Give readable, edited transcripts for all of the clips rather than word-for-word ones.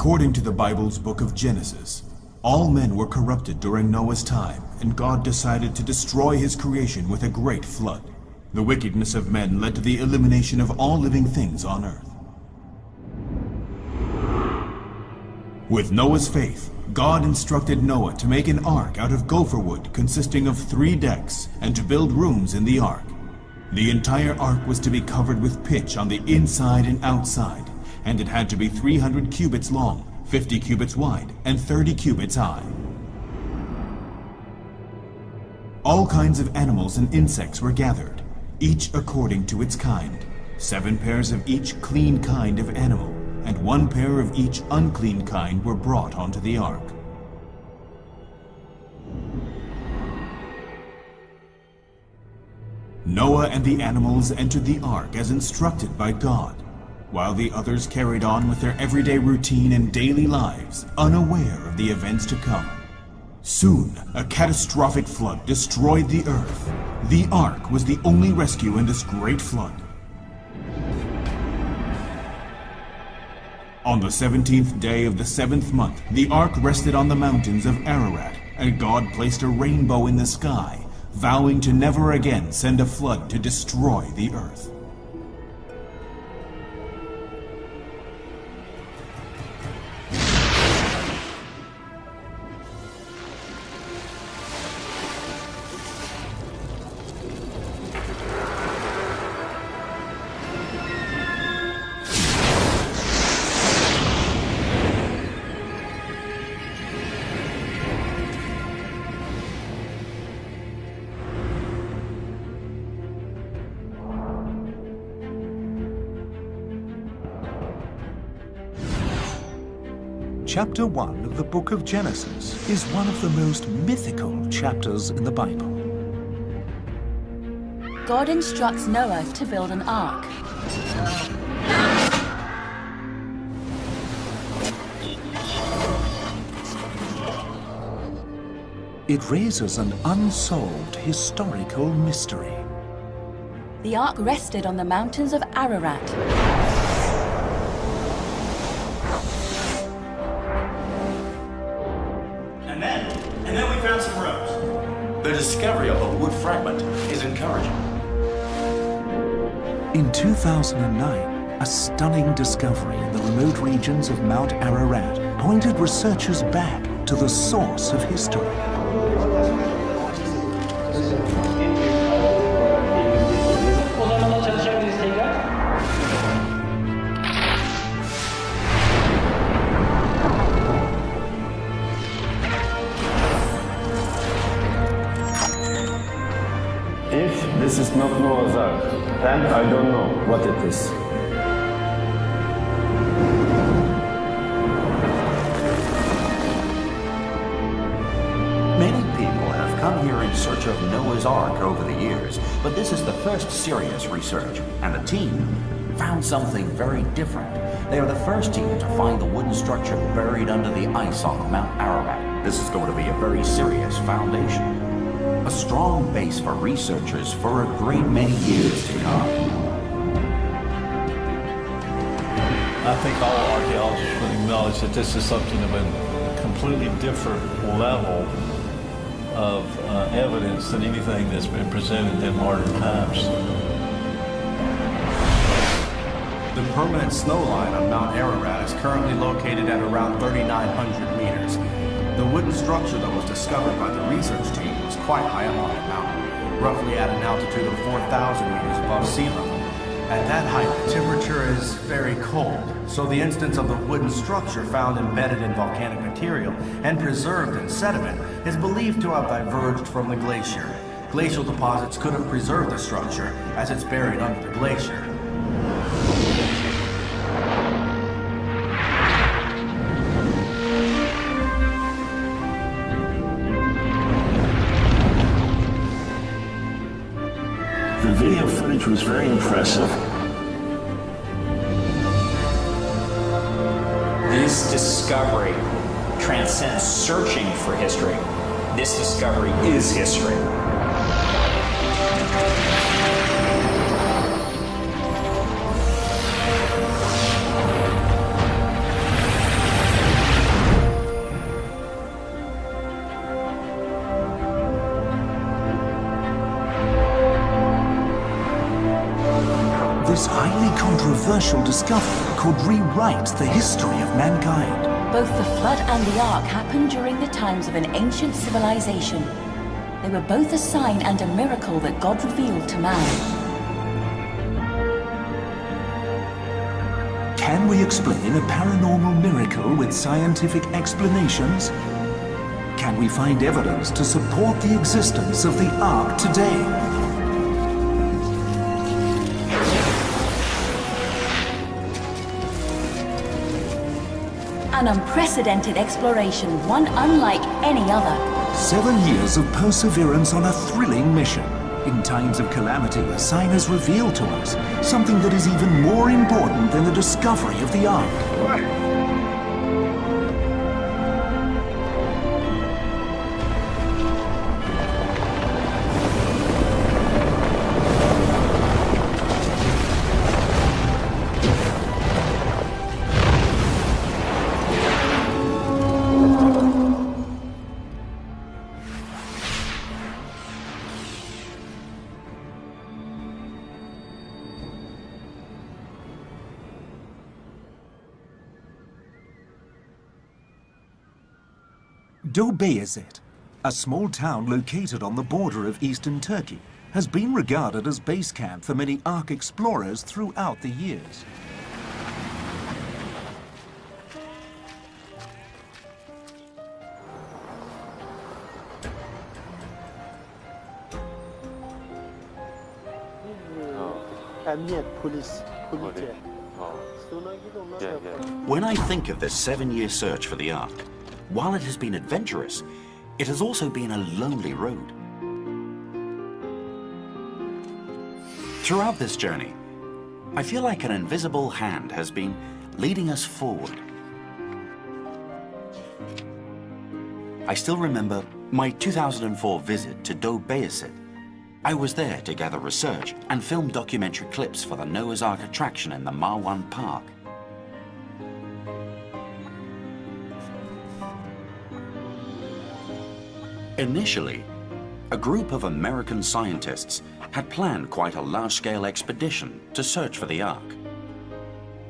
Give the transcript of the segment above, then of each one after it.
According to the Bible's book of Genesis, all men were corrupted during Noah's time, and God decided to destroy his creation with a great flood. The wickedness of men led to the elimination of all living things on earth. With Noah's faith, God instructed Noah to make an ark out of gopher wood consisting of 3 decks and to build rooms in the ark. The entire ark was to be covered with pitch on the inside and outside, and it had to be 300 cubits long, 50 cubits wide, and 30 cubits high. All kinds of animals and insects were gathered, each according to its kind. 7 pairs of each clean kind of animal, and 1 pair of each unclean kind were brought onto the ark. Noah and the animals entered the ark as instructed by God, while the others carried on with their everyday routine and daily lives, unaware of the events to come. Soon, a catastrophic flood destroyed the earth. The ark was the only rescue in this great flood. On the 17th day of the 7th month, the ark rested on the mountains of Ararat, and God placed a rainbow in the sky, vowing to never again send a flood to destroy the earth. Chapter 1 of the book of Genesis is one of the most mythical chapters in the Bible. God instructs Noah to build an ark. It raises an unsolved historical mystery. The ark rested on the mountains of Ararat. And then we found some ropes. The discovery of a wood fragment is encouraging. In 2009, a stunning discovery in the remote regions of Mount Ararat pointed researchers back to the source of history. If this is not Noah's Ark, then I don't know what it is. Many people have come here in search of Noah's Ark over the years, but this is the first serious research, and the team found something very different. They are the first team to find the wooden structure buried under the ice on Mount Ararat. This is going to be a very serious foundation. A strong base for researchers for a great many years to come. I think all archaeologists would acknowledge that this is something of a completely different level of evidence than anything that's been presented in modern times. The permanent snow line on Mount Ararat is currently located at around 3,900 meters. The wooden structure that was discovered by the research team was quite high up on the mountain, roughly at an altitude of 4,000 meters above sea level. At that height, the temperature is very cold, so the instance of the wooden structure found embedded in volcanic material and preserved in sediment is believed to have diverged from the glacier. Glacial deposits could have preserved the structure as it's buried under the glacier. The video footage was very impressive. This discovery transcends searching for history. This discovery is history. This highly controversial discovery could rewrite the history of mankind. Both the flood and the ark happened during the times of an ancient civilization. They were both a sign and a miracle that God revealed to man. Can we explain a paranormal miracle with scientific explanations? Can we find evidence to support the existence of the Ark today? An unprecedented exploration, one unlike any other. 7 years of perseverance on a thrilling mission. In times of calamity, a sign is revealed to us, something that is even more important than the discovery of the Ark. Beyazıt, a small town located on the border of eastern Turkey, has been regarded as base camp for many Ark explorers throughout the years. When I think of this 7-year search for the Ark, while it has been adventurous, it has also been a lonely road. Throughout this journey, I feel like an invisible hand has been leading us forward. I still remember my 2004 visit to Beyazıt. I was there to gather research and film documentary clips for the Noah's Ark attraction in the Marwan Park. Initially, a group of American scientists had planned quite a large-scale expedition to search for the Ark,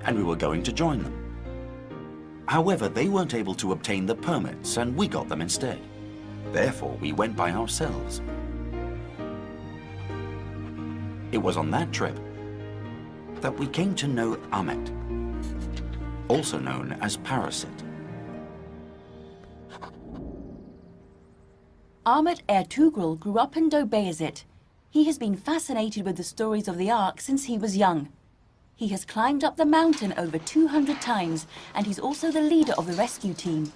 and we were going to join them. However, they weren't able to obtain the permits, and we got them instead. Therefore, we went by ourselves. It was on that trip that we came to know Ahmet, also known as Parasit. Ahmet Ertuğrul grew up in Beyazıt. He has been fascinated with the stories of the Ark since he was young. He has climbed up the mountain over 200 times, and he's also the leader of the rescue team.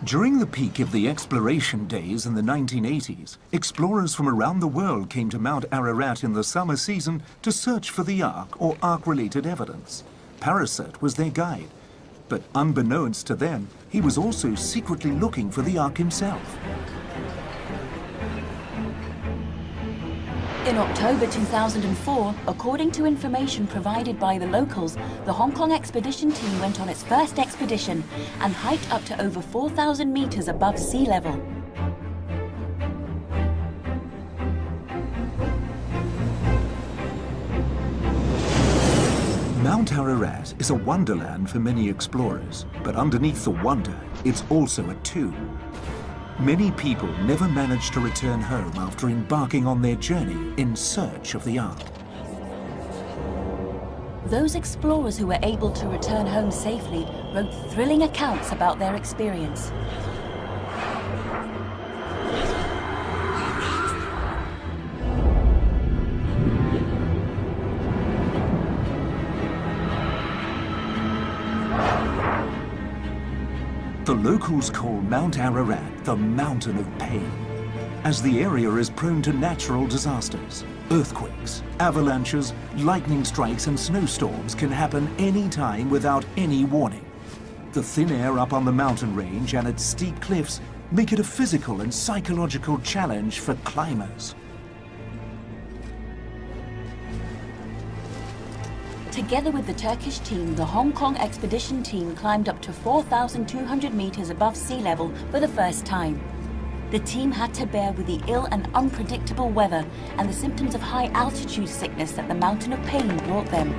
During the peak of the exploration days in the 1980s, explorers from around the world came to Mount Ararat in the summer season to search for the Ark or Ark-related evidence. Parasit was their guide, but unbeknownst to them, he was also secretly looking for the Ark himself. In October 2004, according to information provided by the locals, the Hong Kong expedition team went on its first expedition and hiked up to over 4,000 meters above sea level. Mount Ararat is a wonderland for many explorers, but underneath the wonder, it's also a tomb. Many people never manage to return home after embarking on their journey in search of the Ark. Those explorers who were able to return home safely wrote thrilling accounts about their experience. The locals call Mount Ararat the Mountain of Pain, as the area is prone to natural disasters. Earthquakes, avalanches, lightning strikes and snowstorms can happen any time without any warning. The thin air up on the mountain range and its steep cliffs make it a physical and psychological challenge for climbers. Together with the Turkish team, the Hong Kong expedition team climbed up to 4,200 meters above sea level for the first time. The team had to bear with the ill and unpredictable weather and the symptoms of high altitude sickness that the Mountain of Pain brought them.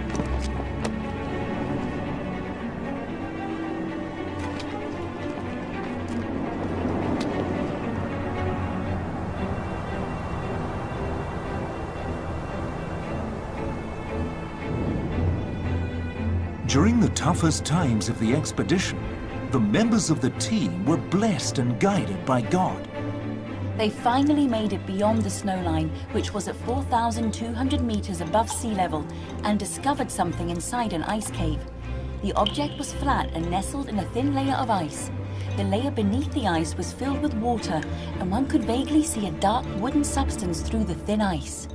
During the toughest times of the expedition, the members of the team were blessed and guided by God. They finally made it beyond the snowline, which was at 4,200 meters above sea level, and discovered something inside an ice cave. The object was flat and nestled in a thin layer of ice. The layer beneath the ice was filled with water, and one could vaguely see a dark wooden substance through the thin ice.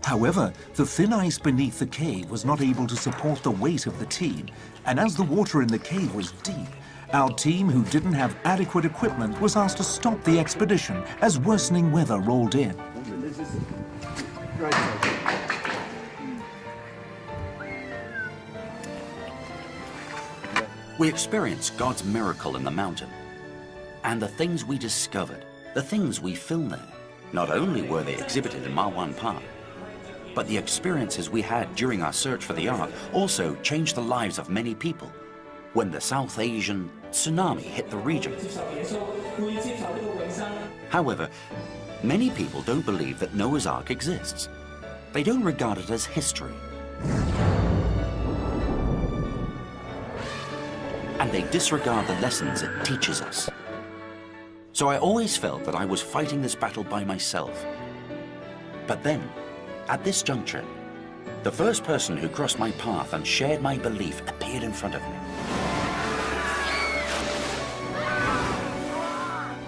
However, the thin ice beneath the cave was not able to support the weight of the team, and as the water in the cave was deep, our team, who didn't have adequate equipment, was asked to stop the expedition as worsening weather rolled in. We experienced God's miracle in the mountain. And the things we discovered, the things we filmed there, not only were they exhibited in Ma Wan Park, but the experiences we had during our search for the Ark also changed the lives of many people. When the South Asian tsunami hit the region. However, many people don't believe that Noah's Ark exists. They don't regard it as history. And they disregard the lessons it teaches us. So I always felt that I was fighting this battle by myself. But then, at this juncture, the first person who crossed my path and shared my belief appeared in front of me.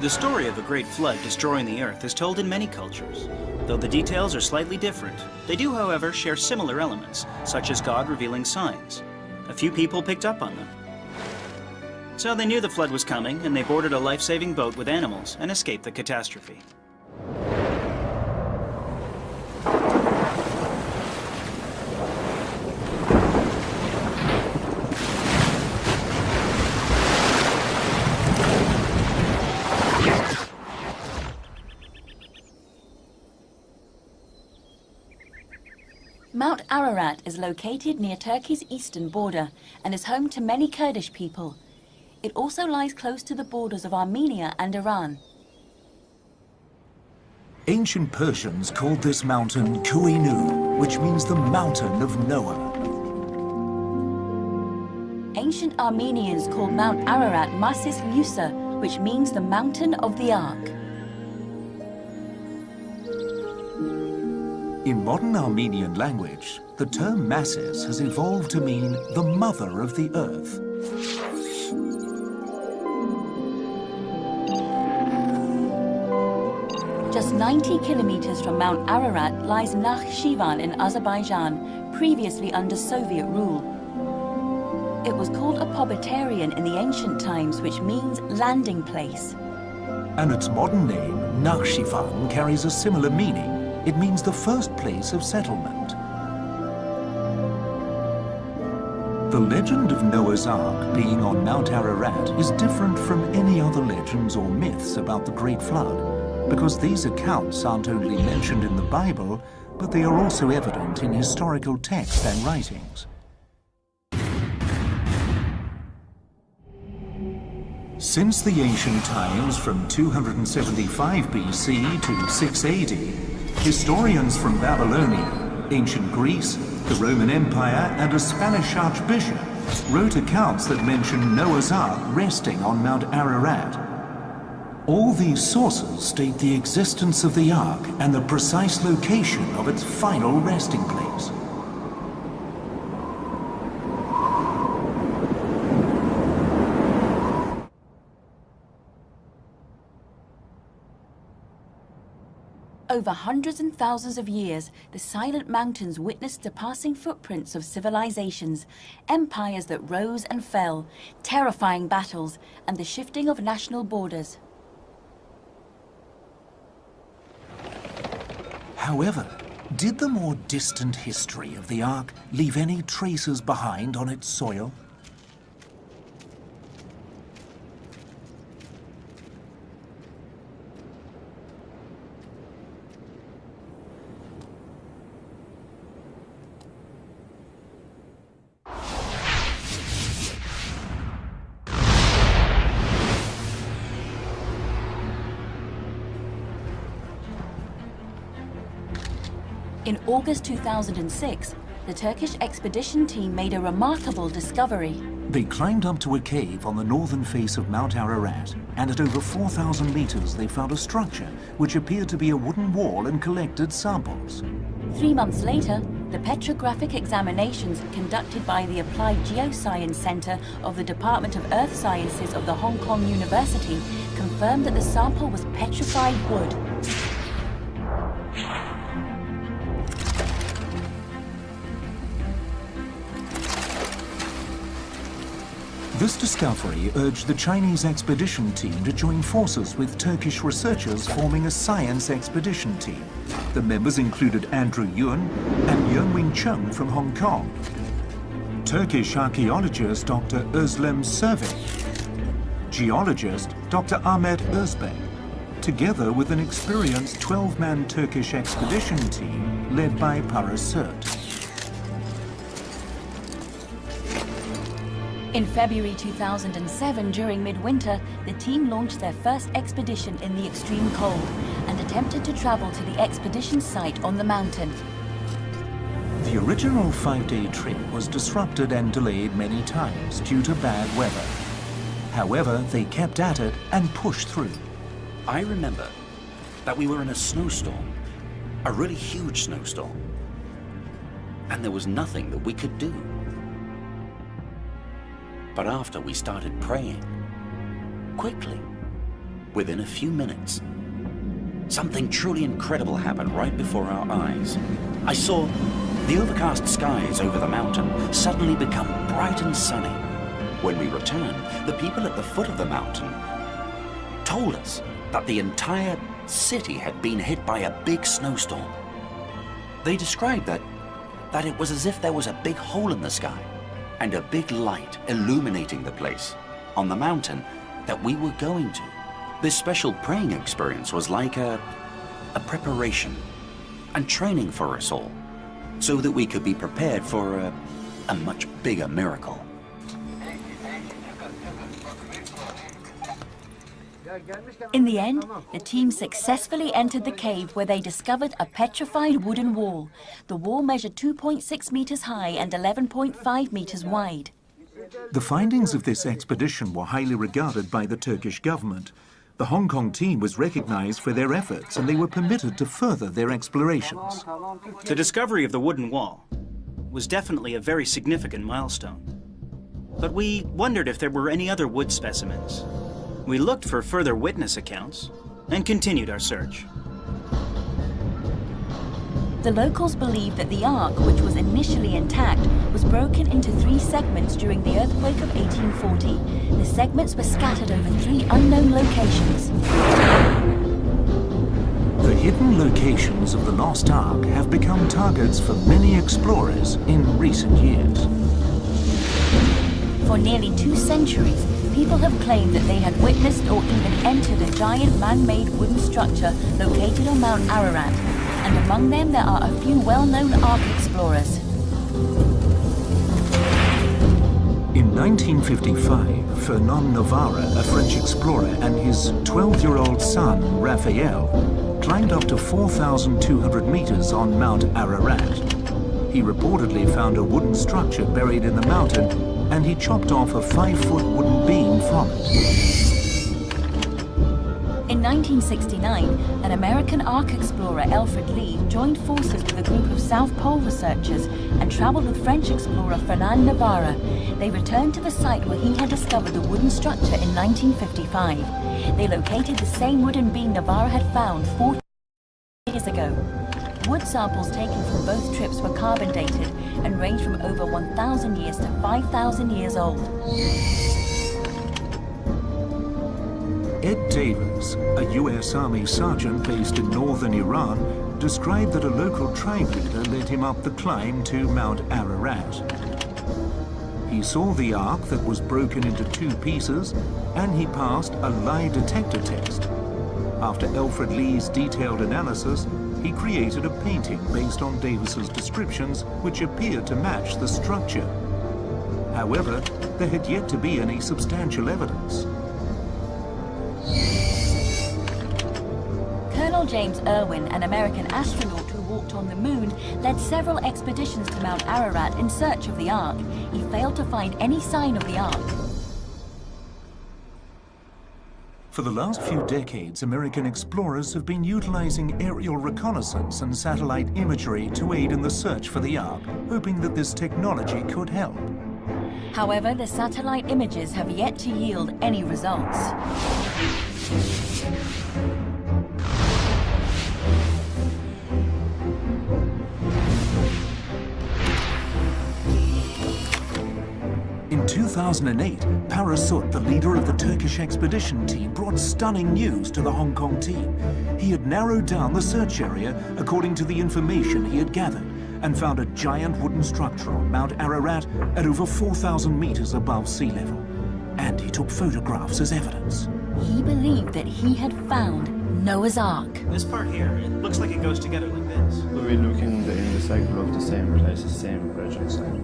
The story of a great flood destroying the Earth is told in many cultures. Though the details are slightly different, they do, however, share similar elements, such as God revealing signs. A few people picked up on them. So they knew the flood was coming, and they boarded a life-saving boat with animals and escaped the catastrophe. Mount Ararat is located near Turkey's eastern border and is home to many Kurdish people. It also lies close to the borders of Armenia and Iran. Ancient Persians called this mountain Kuinu, which means the mountain of Noah. Ancient Armenians called Mount Ararat Masis Lusa, which means the mountain of the Ark. In modern Armenian language, the term Masis has evolved to mean the mother of the earth. Just 90 kilometers from Mount Ararat lies Nakhchivan in Azerbaijan, previously under Soviet rule. It was called a pobitarian in the ancient times, which means landing place. And its modern name, Nakhchivan, carries a similar meaning. It means the first place of settlement. The legend of Noah's Ark being on Mount Ararat is different from any other legends or myths about the Great Flood, because these accounts aren't only mentioned in the Bible, but they are also evident in historical text and writings. Since the ancient times from 275 BC to 6 AD, historians from Babylonia, ancient Greece, the Roman Empire, and a Spanish archbishop wrote accounts that mention Noah's Ark resting on Mount Ararat. All these sources state the existence of the Ark and the precise location of its final resting place. Over hundreds and thousands of years, the silent mountains witnessed the passing footprints of civilizations, empires that rose and fell, terrifying battles, and the shifting of national borders. However, did the more distant history of the Ark leave any traces behind on its soil? In August 2006, the Turkish expedition team made a remarkable discovery. They climbed up to a cave on the northern face of Mount Ararat, and at over 4,000 meters they found a structure which appeared to be a wooden wall and collected samples. 3 months later, the petrographic examinations conducted by the Applied Geoscience Center of the Department of Earth Sciences of the Hong Kong University confirmed that the sample was petrified wood. This discovery urged the Chinese expedition team to join forces with Turkish researchers, forming a science expedition team. The members included Andrew Yuan and Wing Cheung Yeung from Hong Kong, Turkish archaeologist Dr. Özlem Servik, geologist Dr. Ahmet Özbek, together with an experienced 12-man Turkish expedition team led by Paras Sert. In February 2007, during midwinter, the team launched their first expedition in the extreme cold and attempted to travel to the expedition site on the mountain. The original 5-day trip was disrupted and delayed many times due to bad weather. However, they kept at it and pushed through. I remember that we were in a snowstorm, a really huge snowstorm, and there was nothing that we could do. But after we started praying, quickly, within a few minutes, something truly incredible happened right before our eyes. I saw the overcast skies over the mountain suddenly become bright and sunny. When we returned, the people at the foot of the mountain told us that the entire city had been hit by a big snowstorm. They described that it was as if there was a big hole in the sky and a big light illuminating the place on the mountain that we were going to. This special praying experience was like a preparation and training for us all, so that we could be prepared for a much bigger miracle. In the end, the team successfully entered the cave where they discovered a petrified wooden wall. The wall measured 2.6 meters high and 11.5 meters wide. The findings of this expedition were highly regarded by the Turkish government. The Hong Kong team was recognized for their efforts and they were permitted to further their explorations. The discovery of the wooden wall was definitely a very significant milestone. But we wondered if there were any other wood specimens. We looked for further witness accounts and continued our search. The locals believe that the Ark, which was initially intact, was broken into 3 segments during the earthquake of 1840. The segments were scattered over 3 unknown locations. The hidden locations of the lost Ark have become targets for many explorers in recent years. For nearly 2 centuries, people have claimed that they had witnessed or even entered a giant man-made wooden structure located on Mount Ararat, and among them there are a few well-known Ark explorers. In 1955, Fernand Navarre, a French explorer, and his 12-year-old son, Raphael, climbed up to 4,200 meters on Mount Ararat. He reportedly found a wooden structure buried in the mountain, and he chopped off a 5-foot wooden beam from it. In 1969, an American Ark explorer, Alfred Lee, joined forces with a group of South Pole researchers and traveled with French explorer Fernand Navarre. They returned to the site where he had discovered the wooden structure in 1955. They located the same wooden beam Navarre had found 40 years ago. Wood samples taken from both trips were carbon dated and range from over 1,000 years to 5,000 years old. Ed Davis, a U.S. Army sergeant based in northern Iran, described that a local tribe leader led him up the climb to Mount Ararat. He saw the Ark that was broken into 2 pieces, and he passed a lie detector test. After Alfred Lee's detailed analysis, he created a painting based on Davis's descriptions, which appeared to match the structure. However, there had yet to be any substantial evidence. Colonel James Irwin, an American astronaut who walked on the moon, led several expeditions to Mount Ararat in search of the Ark. He failed to find any sign of the Ark. For the last few decades, American explorers have been utilizing aerial reconnaissance and satellite imagery to aid in the search for the Ark, hoping that this technology could help. However, the satellite images have yet to yield any results. In 2008, Parasut, the leader of the Turkish expedition team, brought stunning news to the Hong Kong team. He had narrowed down the search area according to the information he had gathered and found a giant wooden structure on Mount Ararat at over 4,000 meters above sea level. And he took photographs as evidence. He believed that he had found Noah's Ark. This part here, it looks like it goes together like this. We're looking in the cycle of the same place, the same project site.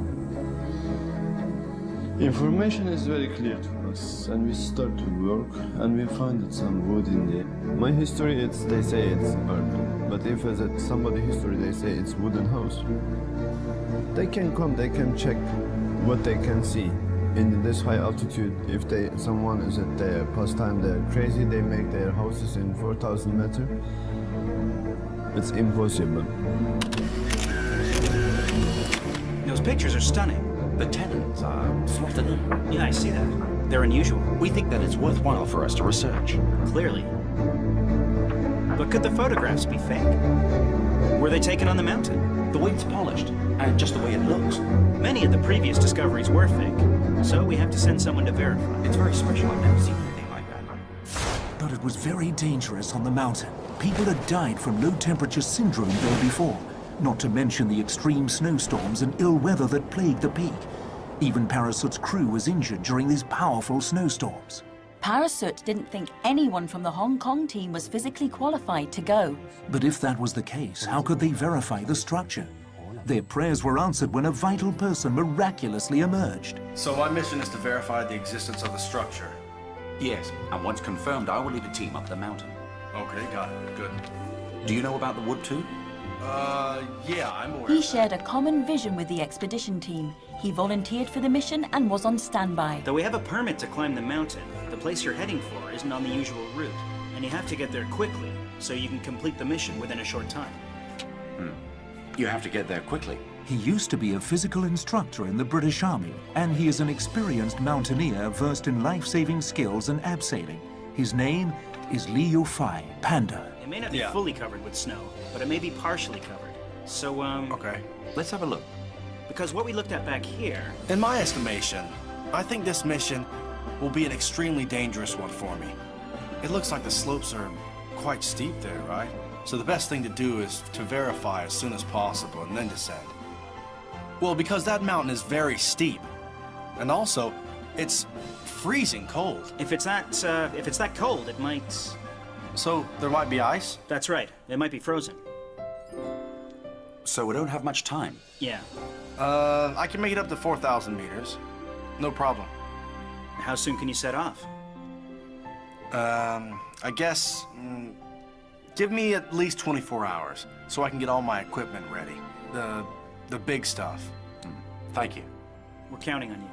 Information is very clear to us, and we start to work, and we find some wood in there. My history, they say it's bird, but if it's somebody history, they say it's wooden house. They can come, they can check what they can see in this high altitude. If someone is at their pastime, they're crazy, they make their houses in 4,000 meters. It's impossible. Those pictures are stunning. The tenons are slotted in. Yeah, I see that. They're unusual. We think that it's worthwhile for us to research. Clearly. But could the photographs be fake? Were they taken on the mountain? The way it's polished, and just the way it looks. Many of the previous discoveries were fake, so we have to send someone to verify. It's very special. I've never seen anything like that. But it was very dangerous on the mountain. People had died from low-temperature syndrome there before, not to mention the extreme snowstorms and ill weather that plagued the peak. Even Parasut's crew was injured during these powerful snowstorms. Parasut didn't think anyone from the Hong Kong team was physically qualified to go. But if that was the case, how could they verify the structure? Their prayers were answered when a vital person miraculously emerged. So my mission is to verify the existence of the structure. Yes, and once confirmed, I will lead a team up the mountain. Okay, got it. Good. Do you know about the wood too? Yeah, I'm aware. He shared a common vision with the expedition team. He volunteered for the mission and was on standby. Though we have a permit to climb the mountain, the place you're heading for isn't on the usual route, and you have to get there quickly so you can complete the mission within a short time. You have to get there quickly. He used to be a physical instructor in the British Army, and he is an experienced mountaineer versed in life-saving skills and abseiling. His name is Li Yufai, Panda. It may not be fully covered with snow, but it may be partially covered. So, Okay. Let's have a look. because what we looked at back here... In my estimation, I think this mission will be an extremely dangerous one for me. It looks like the slopes are quite steep there, right? So the best thing to do is to verify as soon as possible and then descend. Well, because that mountain is very steep. And also, it's freezing cold. If it's that cold, it might... So there might be ice? That's right. It might be frozen. So we don't have much time. Yeah. I can make it up to 4,000 meters. No problem. How soon can you set off? I guess... give me at least 24 hours, so I can get all my equipment ready. The big stuff. Thank you. We're counting on you.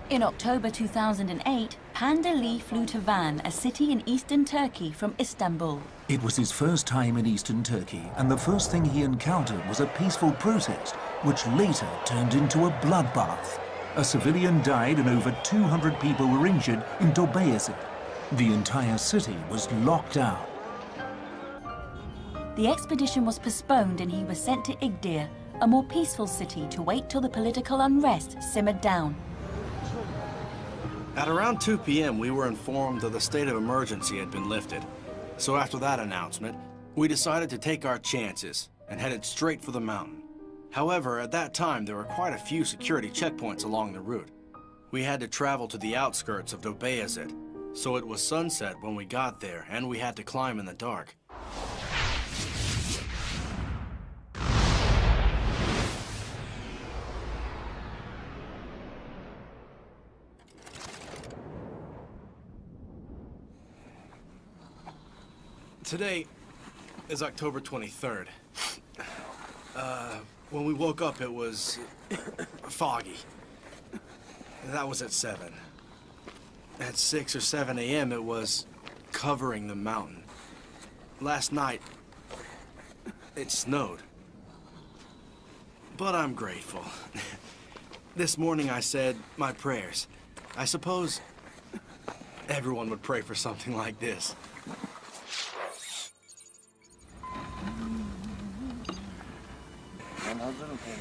In October 2008, Panda Lee flew to Van, a city in eastern Turkey, from Istanbul. It was his first time in eastern Turkey, and the first thing he encountered was a peaceful protest, which later turned into a bloodbath. A civilian died and over 200 people were injured in Dobeyazit. The entire city was locked down. The expedition was postponed and he was sent to Igdir, a more peaceful city, to wait till the political unrest simmered down. At around 2 p.m., we were informed that the state of emergency had been lifted. So after that announcement, we decided to take our chances and headed straight for the mountain. However, at that time, there were quite a few security checkpoints along the route. We had to travel to the outskirts of Dobeyazit, so it was sunset when we got there, and we had to climb in the dark. Today is October 23rd. When we woke up, it was foggy. That was at 7. At 6 or 7 a.m., it was covering the mountain. Last night, it snowed. But I'm grateful. This morning I said my prayers. I suppose everyone would pray for something like this.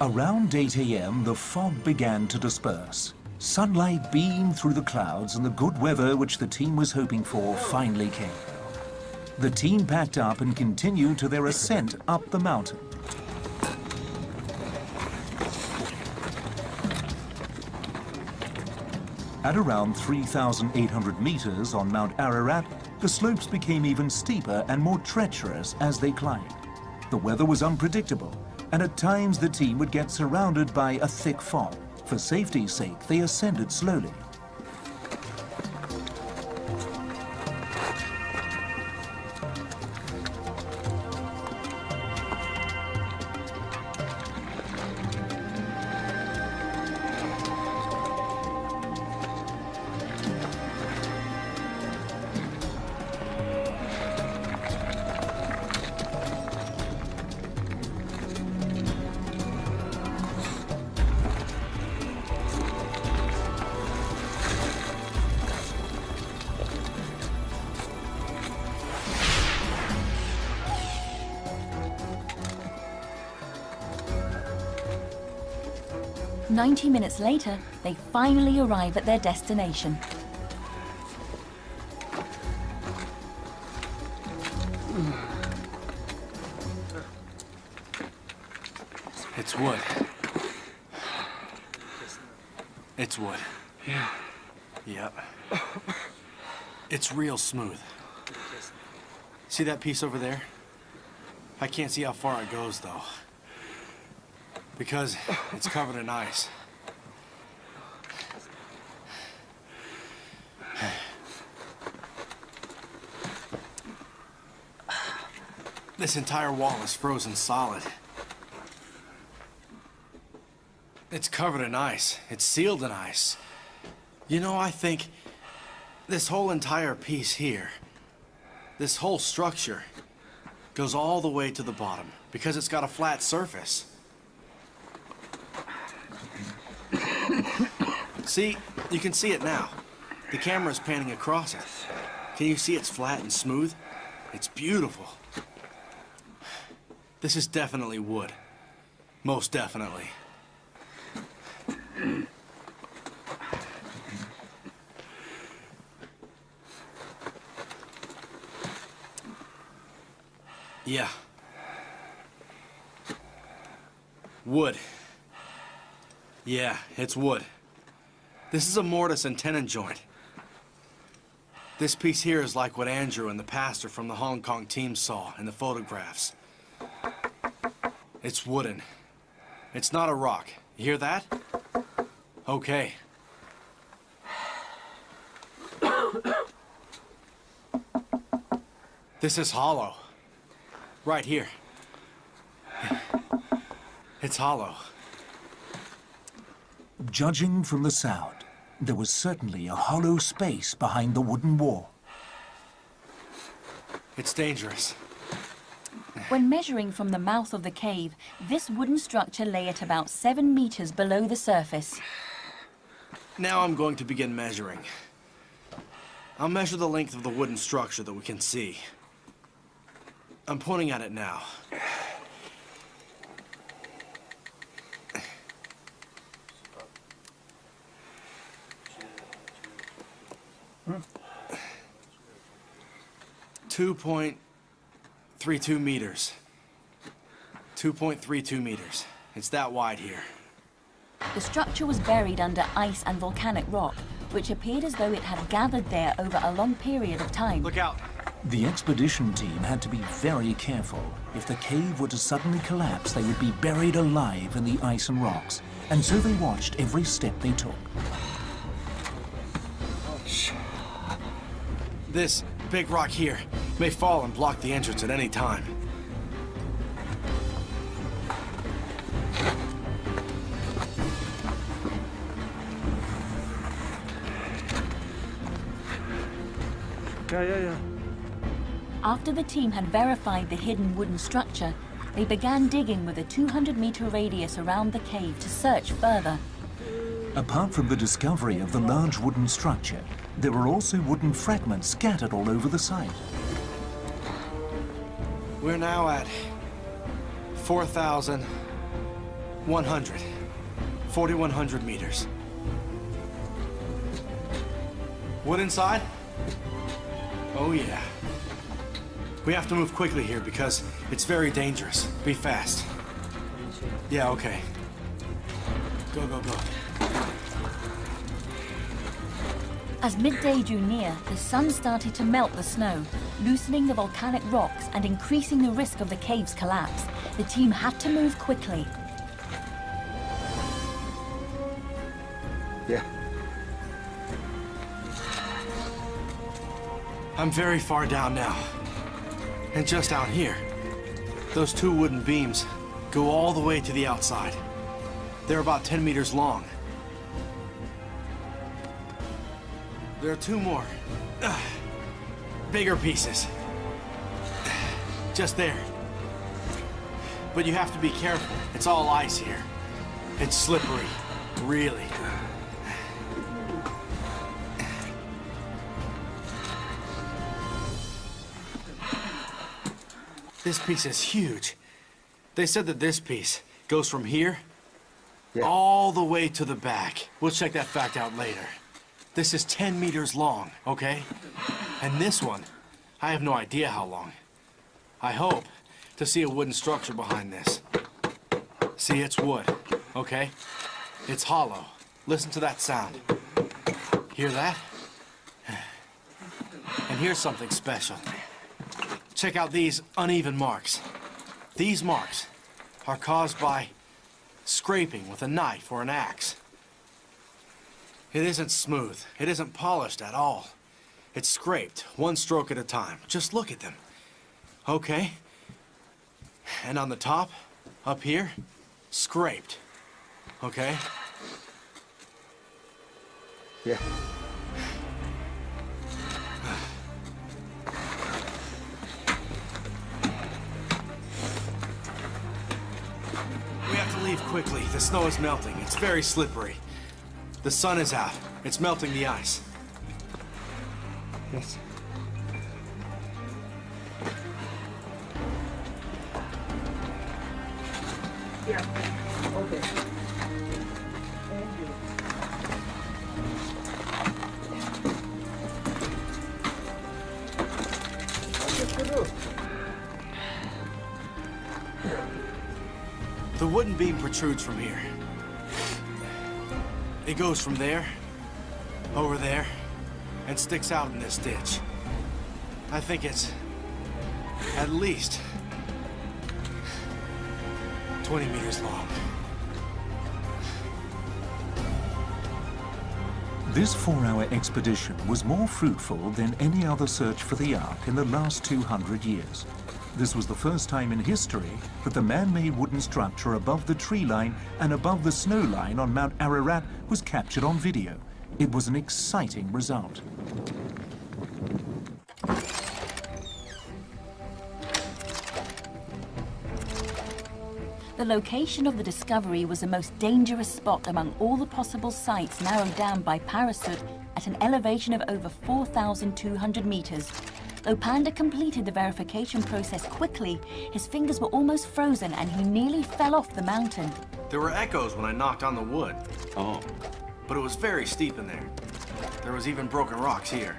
Around 8 a.m., the fog began to disperse. Sunlight beamed through the clouds, and the good weather which the team was hoping for finally came. The team packed up and continued to their ascent up the mountain. At around 3,800 meters on Mount Ararat, the slopes became even steeper and more treacherous as they climbed. The weather was unpredictable, and at times the team would get surrounded by a thick fog. For safety's sake, they ascended slowly. "90 minutes later, they finally arrive at their destination. It's wood. It's wood. Yeah. Yep. It's real smooth. See that piece over there? I can't see how far it goes, though. Because it's covered in ice. This entire wall is frozen solid. It's covered in ice. It's sealed in ice. You know, I think this whole entire piece here, this whole structure, goes all the way to the bottom because it's got a flat surface. See, you can see it now. The camera's panning across it. Can you see it's flat and smooth? It's beautiful. This is definitely wood. Most definitely. Yeah. Wood. Yeah, it's wood. This is a mortise and tenon joint. This piece here is like what Andrew and the pastor from the Hong Kong team saw in the photographs. It's wooden. It's not a rock. You hear that? Okay. This is hollow. Right here. It's hollow. Judging from the sound, there was certainly a hollow space behind the wooden wall. It's dangerous. When measuring from the mouth of the cave, this wooden structure lay at about 7 meters below the surface. Now I'm going to begin measuring. I'll measure the length of the wooden structure that we can see. I'm pointing at it now. Hmm. 2.32 meters. 2.32 meters. It's that wide here. The structure was buried under ice and volcanic rock, which appeared as though it had gathered there over a long period of time. Look out! The expedition team had to be very careful. If the cave were to suddenly collapse, they would be buried alive in the ice and rocks, and so they watched every step they took. This big rock here May fall and block the entrance at any time. Yeah. After the team had verified the hidden wooden structure, they began digging with a 200-meter radius around the cave to search further. Apart from the discovery of the large wooden structure, there were also wooden fragments scattered all over the site. We're now at 4,100 meters. Wood inside? Oh yeah. We have to move quickly here because it's very dangerous. Be fast. Yeah, okay. Go. As midday drew near, the sun started to melt the snow, loosening the volcanic rocks and increasing the risk of the cave's collapse. The team had to move quickly. Yeah. I'm very far down now. And just out here, those two wooden beams go all the way to the outside. They're about 10 meters long. There are two more, bigger pieces. Just there. But you have to be careful. It's all ice here. It's slippery, really. This piece is huge. They said that this piece goes from here all the way to the back. We'll check that fact out later. This is 10 meters long, okay? And this one, I have no idea how long. I hope to see a wooden structure behind this. See, it's wood, okay? It's hollow. Listen to that sound. Hear that? And here's something special. Check out these uneven marks. These marks are caused by scraping with a knife or an axe. It isn't smooth. It isn't polished at all. It's scraped, one stroke at a time. Just look at them. Okay? And on the top, up here, scraped. Okay? Yeah. We have to leave quickly. The snow is melting. It's very slippery. The sun is out. It's melting the ice. Yes. Yeah. Okay. Thank you. The wooden beam protrudes from here. It goes from there, over there, and sticks out in this ditch. I think it's at least 20 meters long. This 4-hour expedition was more fruitful than any other search for the Ark in the last 200 years. This was the first time in history that the man-made wooden structure above the tree line and above the snow line on Mount Ararat was captured on video. It was an exciting result. The location of the discovery was the most dangerous spot among all the possible sites narrowed down by parachute at an elevation of over 4,200 meters. Though Panda completed the verification process quickly, his fingers were almost frozen and he nearly fell off the mountain. There were echoes when I knocked on the wood. Oh. But it was very steep in there. There was even broken rocks here.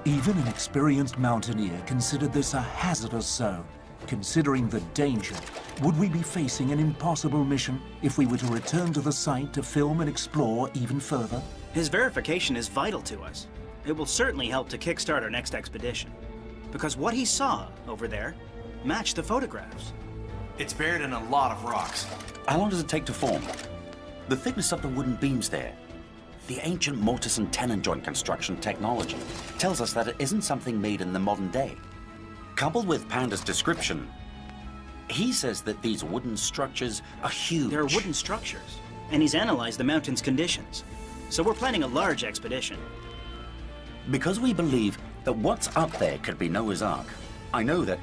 Even an experienced mountaineer considered this a hazardous zone. Considering the danger, would we be facing an impossible mission if we were to return to the site to film and explore even further? His verification is vital to us. It will certainly help to kickstart our next expedition. Because what he saw over there matched the photographs. It's buried in a lot of rocks. How long does it take to form? The thickness of the wooden beams there. The ancient mortise and tenon joint construction technology tells us that it isn't something made in the modern day. Coupled with Panda's description, he says that these wooden structures are huge. There are wooden structures, and he's analyzed the mountain's conditions. So we're planning a large expedition. Because we believe that what's up there could be Noah's Ark, I know that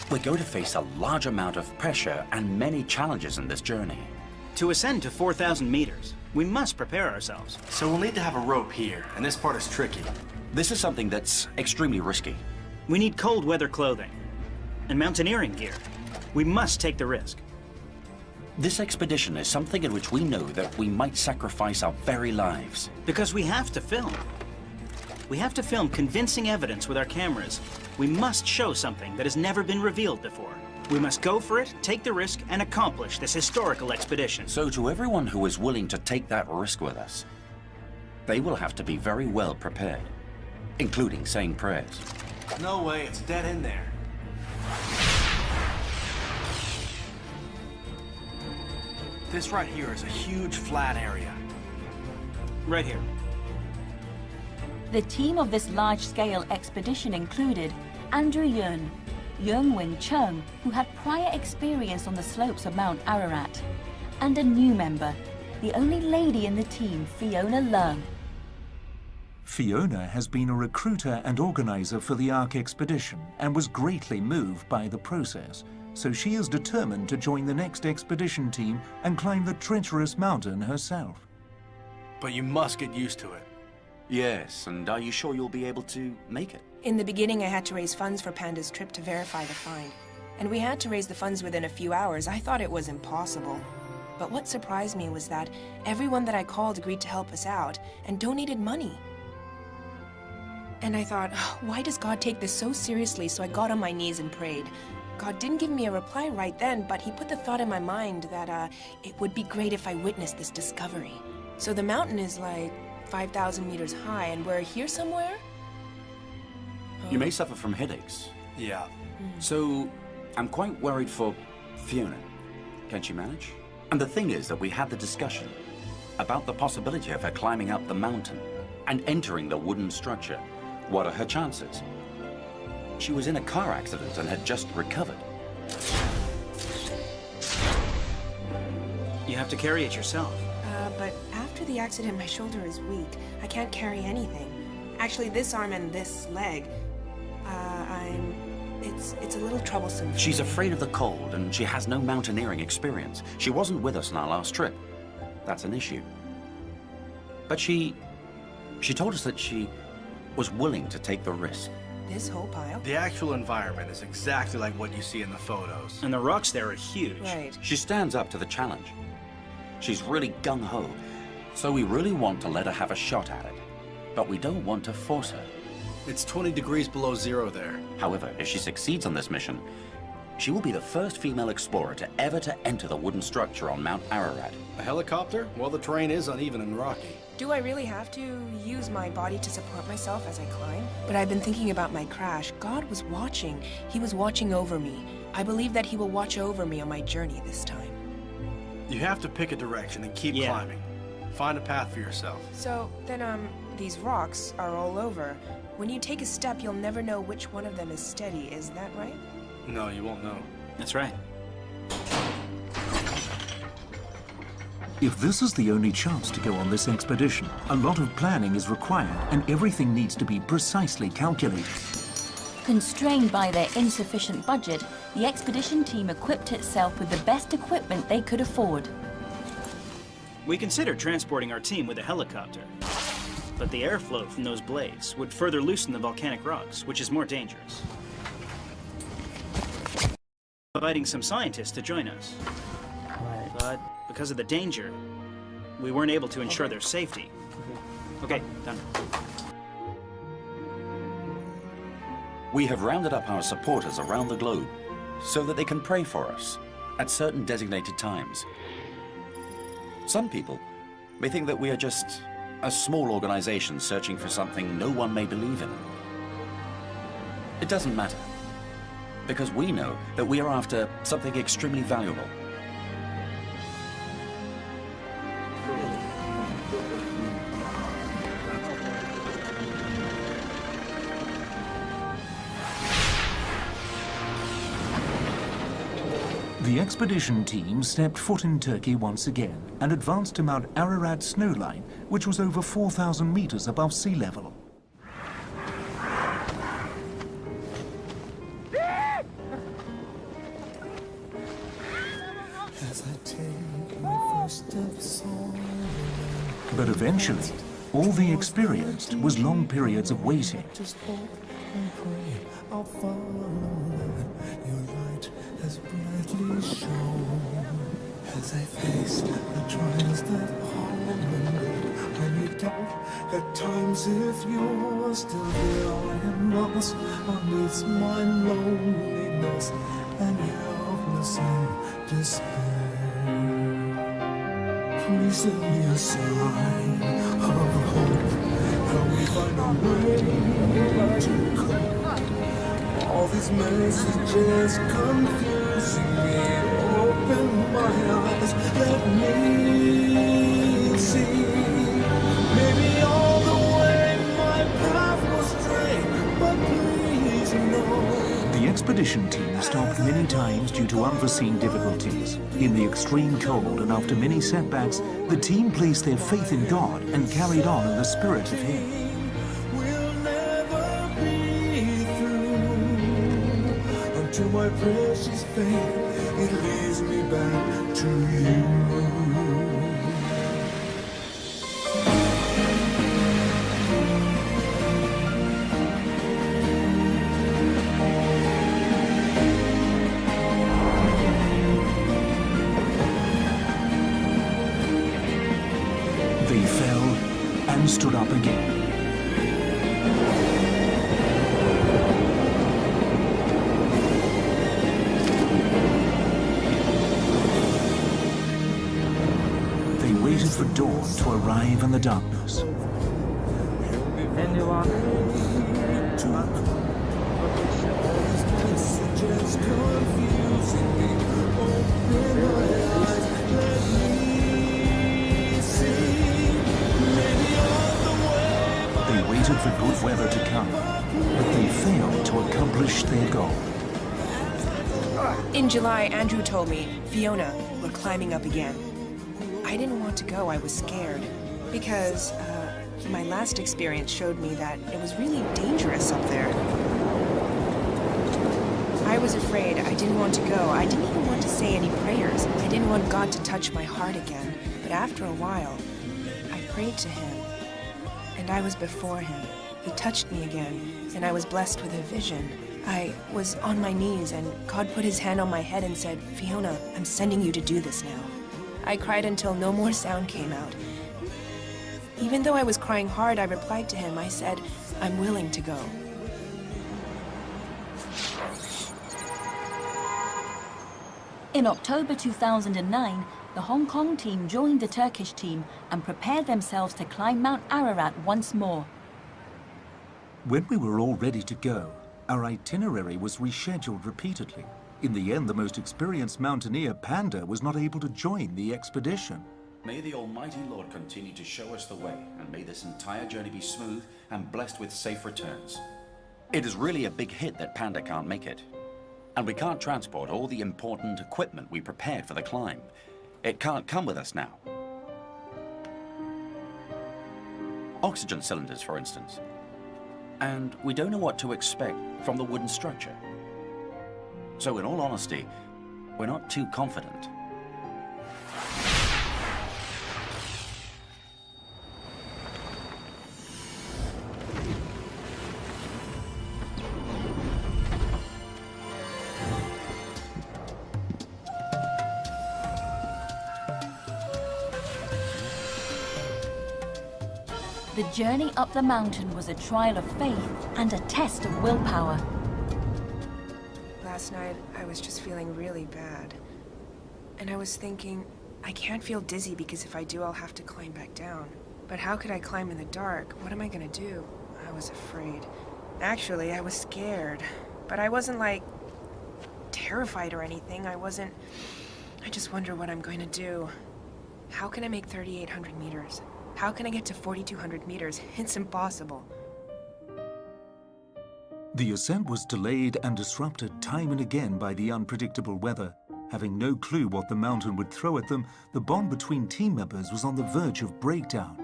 we're going to face a large amount of pressure and many challenges in this journey. To ascend to 4,000 meters, we must prepare ourselves. So we'll need to have a rope here, and this part is tricky. This is something that's extremely risky. We need cold weather clothing and mountaineering gear. We must take the risk. This expedition is something in which we know that we might sacrifice our very lives. Because we have to film. We have to film convincing evidence with our cameras. We must show something that has never been revealed before. We must go for it, take the risk, and accomplish this historical expedition. So to everyone who is willing to take that risk with us, they will have to be very well prepared, including saying prayers. No way, it's dead in there. This right here is a huge flat area. Right here. The team of this large-scale expedition included Andrew Yuan, Yuan Wing Cheung, who had prior experience on the slopes of Mount Ararat, and a new member, the only lady in the team, Fiona Leung. Fiona has been a recruiter and organizer for the Ark expedition and was greatly moved by the process, so she is determined to join the next expedition team and climb the treacherous mountain herself. But you must get used to it. Yes, and are you sure you'll be able to make it? In the beginning, I had to raise funds for Panda's trip to verify the find. And we had to raise the funds within a few hours. I thought it was impossible. But what surprised me was that everyone that I called agreed to help us out and donated money. And I thought, why does God take this so seriously? So I got on my knees and prayed. God didn't give me a reply right then, but he put the thought in my mind that it would be great if I witnessed this discovery. So the mountain is like 5,000 meters high, and we're here somewhere? You may suffer from headaches. Yeah. So, I'm quite worried for Fiona. Can she manage? And the thing is that we had the discussion about the possibility of her climbing up the mountain and entering the wooden structure. What are her chances? She was in a car accident and had just recovered. You have to carry it yourself. But after the accident, my shoulder is weak. I can't carry anything. Actually, this arm and this leg, it's a little troublesome. She's afraid of the cold and she has no mountaineering experience. She wasn't with us on our last trip. That's an issue. But she told us that she was willing to take the risk. This whole pile? The actual environment is exactly like what you see in the photos. And the rocks there are huge. Right. She stands up to the challenge. She's really gung-ho, so we really want to let her have a shot at it. But we don't want to force her. It's 20 degrees below zero there. However, if she succeeds on this mission, she will be the first female explorer to ever enter the wooden structure on Mount Ararat. A helicopter? Well, the terrain is uneven and rocky. Do I really have to use my body to support myself as I climb? But I've been thinking about my crash. God was watching. He was watching over me. I believe that he will watch over me on my journey this time. You have to pick a direction and keep climbing. Find a path for yourself. So, then, these rocks are all over. When you take a step, you'll never know which one of them is steady. Is that right? No, you won't know. That's right. If this is the only chance to go on this expedition, a lot of planning is required and everything needs to be precisely calculated. Constrained by their insufficient budget, the expedition team equipped itself with the best equipment they could afford. We considered transporting our team with a helicopter, but the airflow from those blades would further loosen the volcanic rocks, which is more dangerous. Inviting some scientists to join us. But because of the danger, we weren't able to ensure their safety. Okay, done. We have rounded up our supporters around the globe so that they can pray for us at certain designated times. Some people may think that we are just a small organization searching for something no one may believe in. It doesn't matter, because we know that we are after something extremely valuable. The expedition team stepped foot in Turkey once again and advanced to Mount Ararat snowline, which was over 4,000 meters above sea level. But eventually, all they experienced was long periods of waiting. As I face the trials that harm I may doubt at times if you're still there. I am lost amidst my loneliness and helpless in despair. Please send me a sign of hope. Help me find a way to cope. All these messages confusing me. Open my eyes, let me see. Maybe all the way my path was straight, but please know. The expedition team stopped many times due to unforeseen difficulties. In the extreme cold and after many setbacks, the team placed their faith in God and carried on in the spirit of Him. We'll never be through until my precious faith, it leads me back to you. They fell and stood up again. For dawn to arrive in the darkness. They waited for good weather to come, but they failed to accomplish their goal. In July, Andrew told me, Fiona, we're climbing up again. I didn't want to go, I was scared. Because, my last experience showed me that it was really dangerous up there. I was afraid, I didn't want to go. I didn't even want to say any prayers. I didn't want God to touch my heart again. But after a while, I prayed to Him. And I was before Him. He touched me again, and I was blessed with a vision. I was on my knees, and God put His hand on my head and said, Fiona, I'm sending you to do this now. I cried until no more sound came out. Even though I was crying hard, I replied to him. I said, I'm willing to go. In October 2009, the Hong Kong team joined the Turkish team and prepared themselves to climb Mount Ararat once more. When we were all ready to go, our itinerary was rescheduled repeatedly. In the end, the most experienced mountaineer, Panda, was not able to join the expedition. May the Almighty Lord continue to show us the way, and may this entire journey be smooth and blessed with safe returns. It is really a big hit that Panda can't make it. And we can't transport all the important equipment we prepared for the climb. It can't come with us now. Oxygen cylinders, for instance. And we don't know what to expect from the wooden structure. So in all honesty, we're not too confident. The journey up the mountain was a trial of faith and a test of willpower. Last night, I was just feeling really bad. And I was thinking, I can't feel dizzy because if I do, I'll have to climb back down. But how could I climb in the dark? What am I gonna do? I was afraid. Actually, I was scared. But I wasn't, like, terrified or anything. I just wonder what I'm going to do. How can I make 3,800 meters? How can I get to 4,200 meters? It's impossible. The ascent was delayed and disrupted time and again by the unpredictable weather. Having no clue what the mountain would throw at them, the bond between team members was on the verge of breakdown.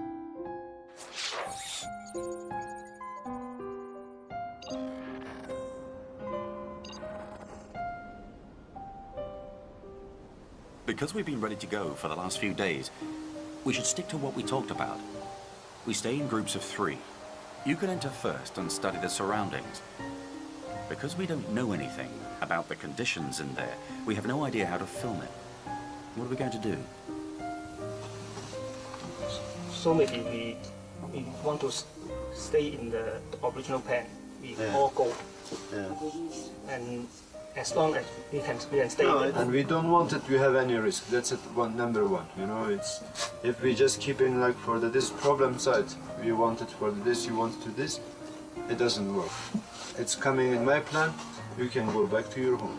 Because we've been ready to go for the last few days, we should stick to what we talked about. We stay in groups of 3. You can enter first and study the surroundings. Because we don't know anything about the conditions in there, we have no idea how to film it. What are we going to do? So maybe we want to stay in the original plan. We all go. And as long as we can stay there. And we don't want it to have any risk. That's it, number one. You know, it's if we just keep in like for this problem side, we want it for this, you want it to this, it doesn't work. It's coming in my plan, you can go back to your home.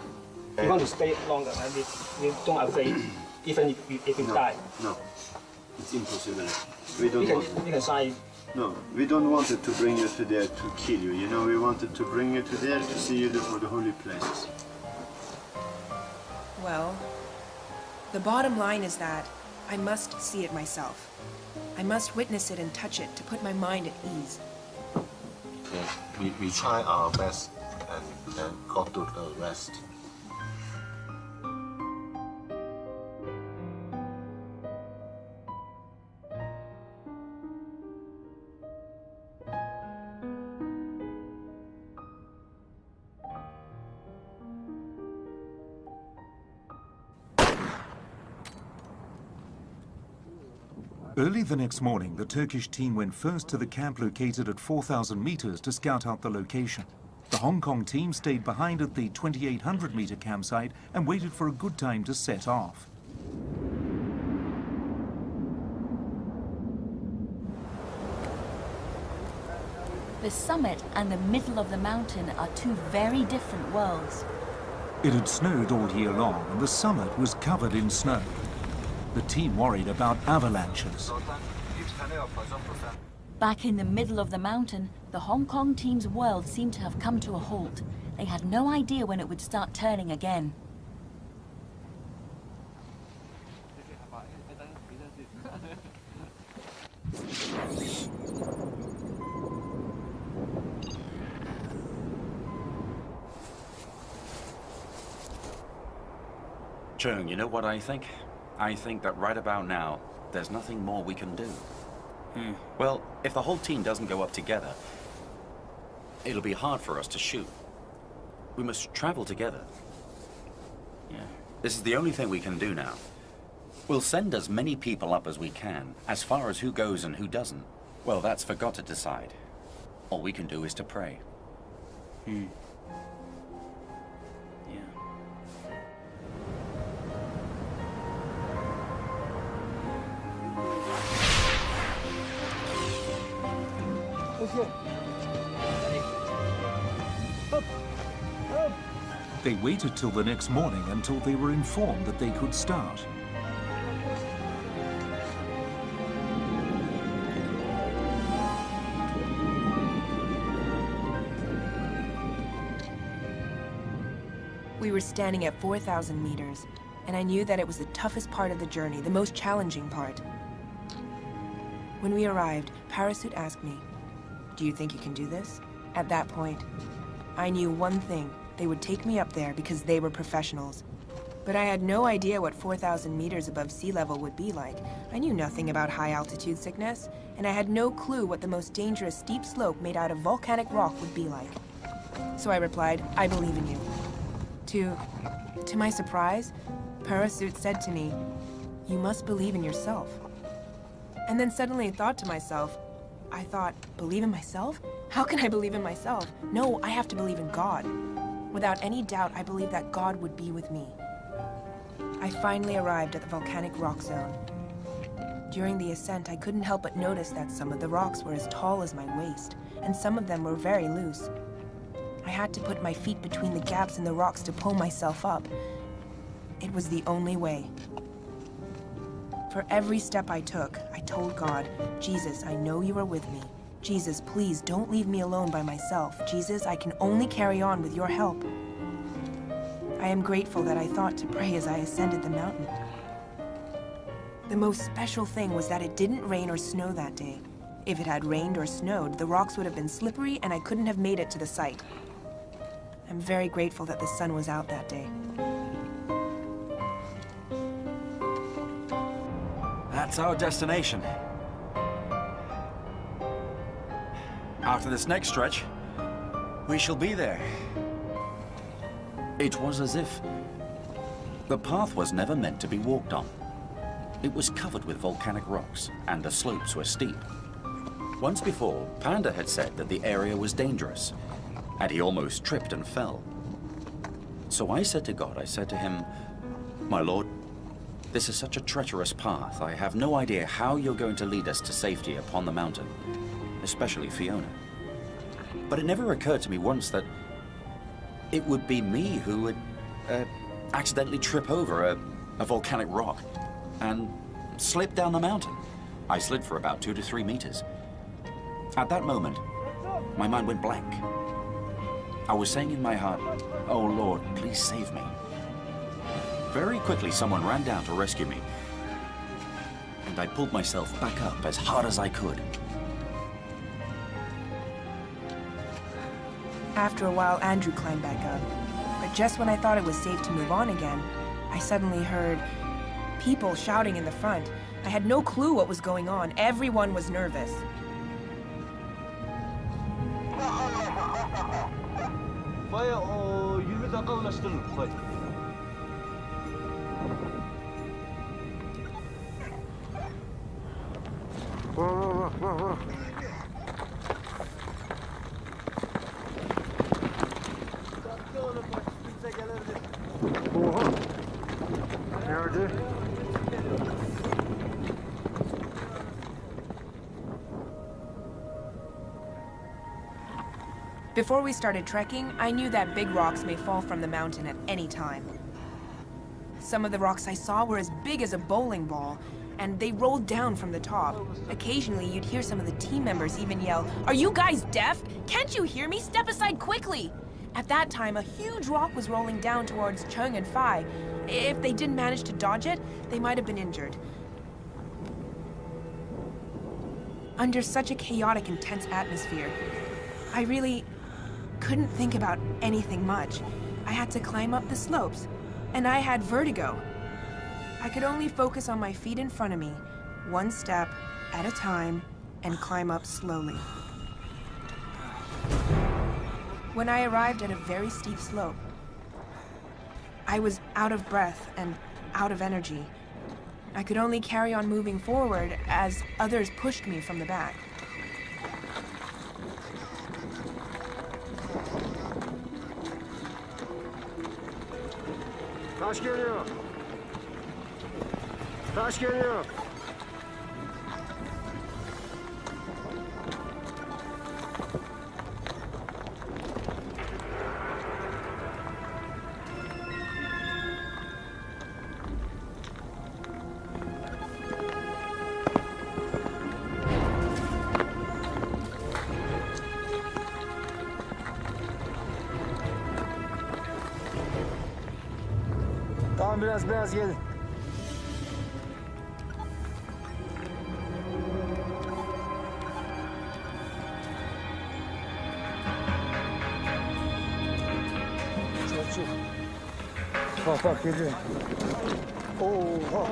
We want to stay longer, and we don't afraid, even if we die. No, it's impossible. We don't want it. We can sign. No, we don't want it to bring you to there to kill you. You know, we wanted to bring you to there to see you for the holy places. Well, the bottom line is that I must see it myself. I must witness it and touch it to put my mind at ease. We try our best and God do the rest. Early the next morning, the Turkish team went first to the camp located at 4,000 meters to scout out the location. The Hong Kong team stayed behind at the 2,800-meter campsite and waited for a good time to set off. The summit and the middle of the mountain are two very different worlds. It had snowed all year long, and the summit was covered in snow. The team worried about avalanches. Back in the middle of the mountain, the Hong Kong team's world seemed to have come to a halt. They had no idea when it would start turning again. Cheung, you know what I think? I think that right about now, there's nothing more we can do. Well, if the whole team doesn't go up together, it'll be hard for us to shoot. We must travel together. This is the only thing we can do now. We'll send as many people up as we can. As far as who goes and who doesn't, well, that's for God to decide. All we can do is to pray. They waited till the next morning until they were informed that they could start. We were standing at 4,000 meters, and I knew that it was the toughest part of the journey, the most challenging part. When we arrived, Parachute asked me, "Do you think you can do this?" At that point, I knew one thing. They would take me up there because they were professionals. But I had no idea what 4,000 meters above sea level would be like. I knew nothing about high-altitude sickness, and I had no clue what the most dangerous steep slope made out of volcanic rock would be like. So I replied, "I believe in you." To my surprise, Parachute said to me, "You must believe in yourself." And then suddenly I thought to myself, believe in myself? How can I believe in myself? No, I have to believe in God. Without any doubt, I believed that God would be with me. I finally arrived at the volcanic rock zone. During the ascent, I couldn't help but notice that some of the rocks were as tall as my waist, and some of them were very loose. I had to put my feet between the gaps in the rocks to pull myself up. It was the only way. For every step I took, I told God, "Jesus, I know you are with me. Jesus, please don't leave me alone by myself. Jesus, I can only carry on with your help." I am grateful that I thought to pray as I ascended the mountain. The most special thing was that it didn't rain or snow that day. If it had rained or snowed, the rocks would have been slippery and I couldn't have made it to the site. I'm very grateful that the sun was out that day. That's our destination. After this next stretch, we shall be there. It was as if the path was never meant to be walked on. It was covered with volcanic rocks, and the slopes were steep. Once before, Panda had said that the area was dangerous, and he almost tripped and fell. So I said to God, I said to him, "My Lord, this is such a treacherous path. I have no idea how you're going to lead us to safety upon the mountain, especially Fiona." But it never occurred to me once that it would be me who would accidentally trip over a volcanic rock and slip down the mountain. I slid for about 2 to 3 meters. At that moment, my mind went blank. I was saying in my heart, "Oh Lord, please save me." Very quickly, someone ran down to rescue me, and I pulled myself back up as hard as I could. After a while, Andrew climbed back up. But just when I thought it was safe to move on again, I suddenly heard people shouting in the front. I had no clue what was going on. Everyone was nervous. Before we started trekking, I knew that big rocks may fall from the mountain at any time. Some of the rocks I saw were as big as a bowling ball, and they rolled down from the top. Occasionally, you'd hear some of the team members even yell, "Are you guys deaf? Can't you hear me? Step aside quickly!" At that time, a huge rock was rolling down towards Cheung and Fai. If they didn't manage to dodge it, they might have been injured. Under such a chaotic, intense atmosphere, I really couldn't think about anything much. I had to climb up the slopes, and I had vertigo. I could only focus on my feet in front of me, one step at a time, and climb up slowly. When I arrived at a very steep slope, I was out of breath and out of energy. I could only carry on moving forward as others pushed me from the back. Taş geliyor. Taş geliyor. Tamam, biraz gelin. Çok. Bak geliyor. Oha.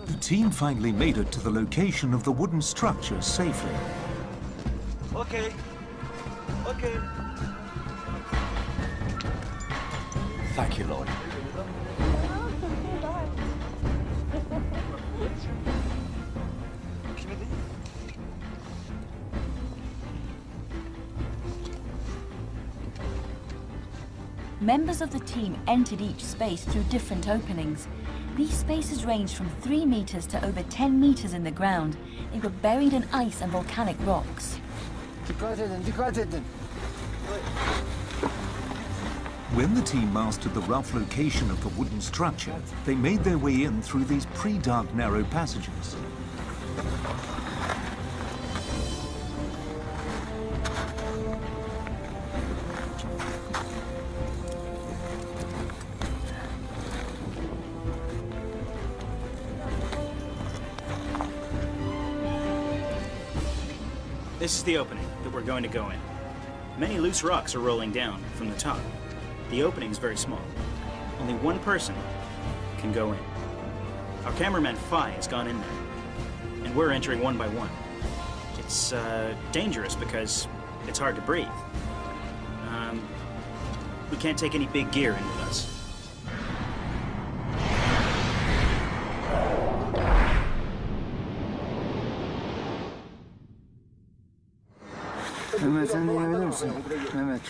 The team finally made it to the location of the wooden structure safely. Okay. Okay. Thank you, Lord. Members of the team entered each space through different openings. These spaces ranged from 3 meters to over 10 meters in the ground. They were buried in ice and volcanic rocks. When the team mastered the rough location of the wooden structure, they made their way in through these pre-dark narrow passages. This is the opening that we're going to go in. Many loose rocks are rolling down from the top. The opening is very small. Only one person can go in. Our cameraman Fai has gone in there, and we're entering one by one. It's dangerous because it's hard to breathe. We can't take any big gear in with us. Mehmet sen de inebilir misin? Mehmet.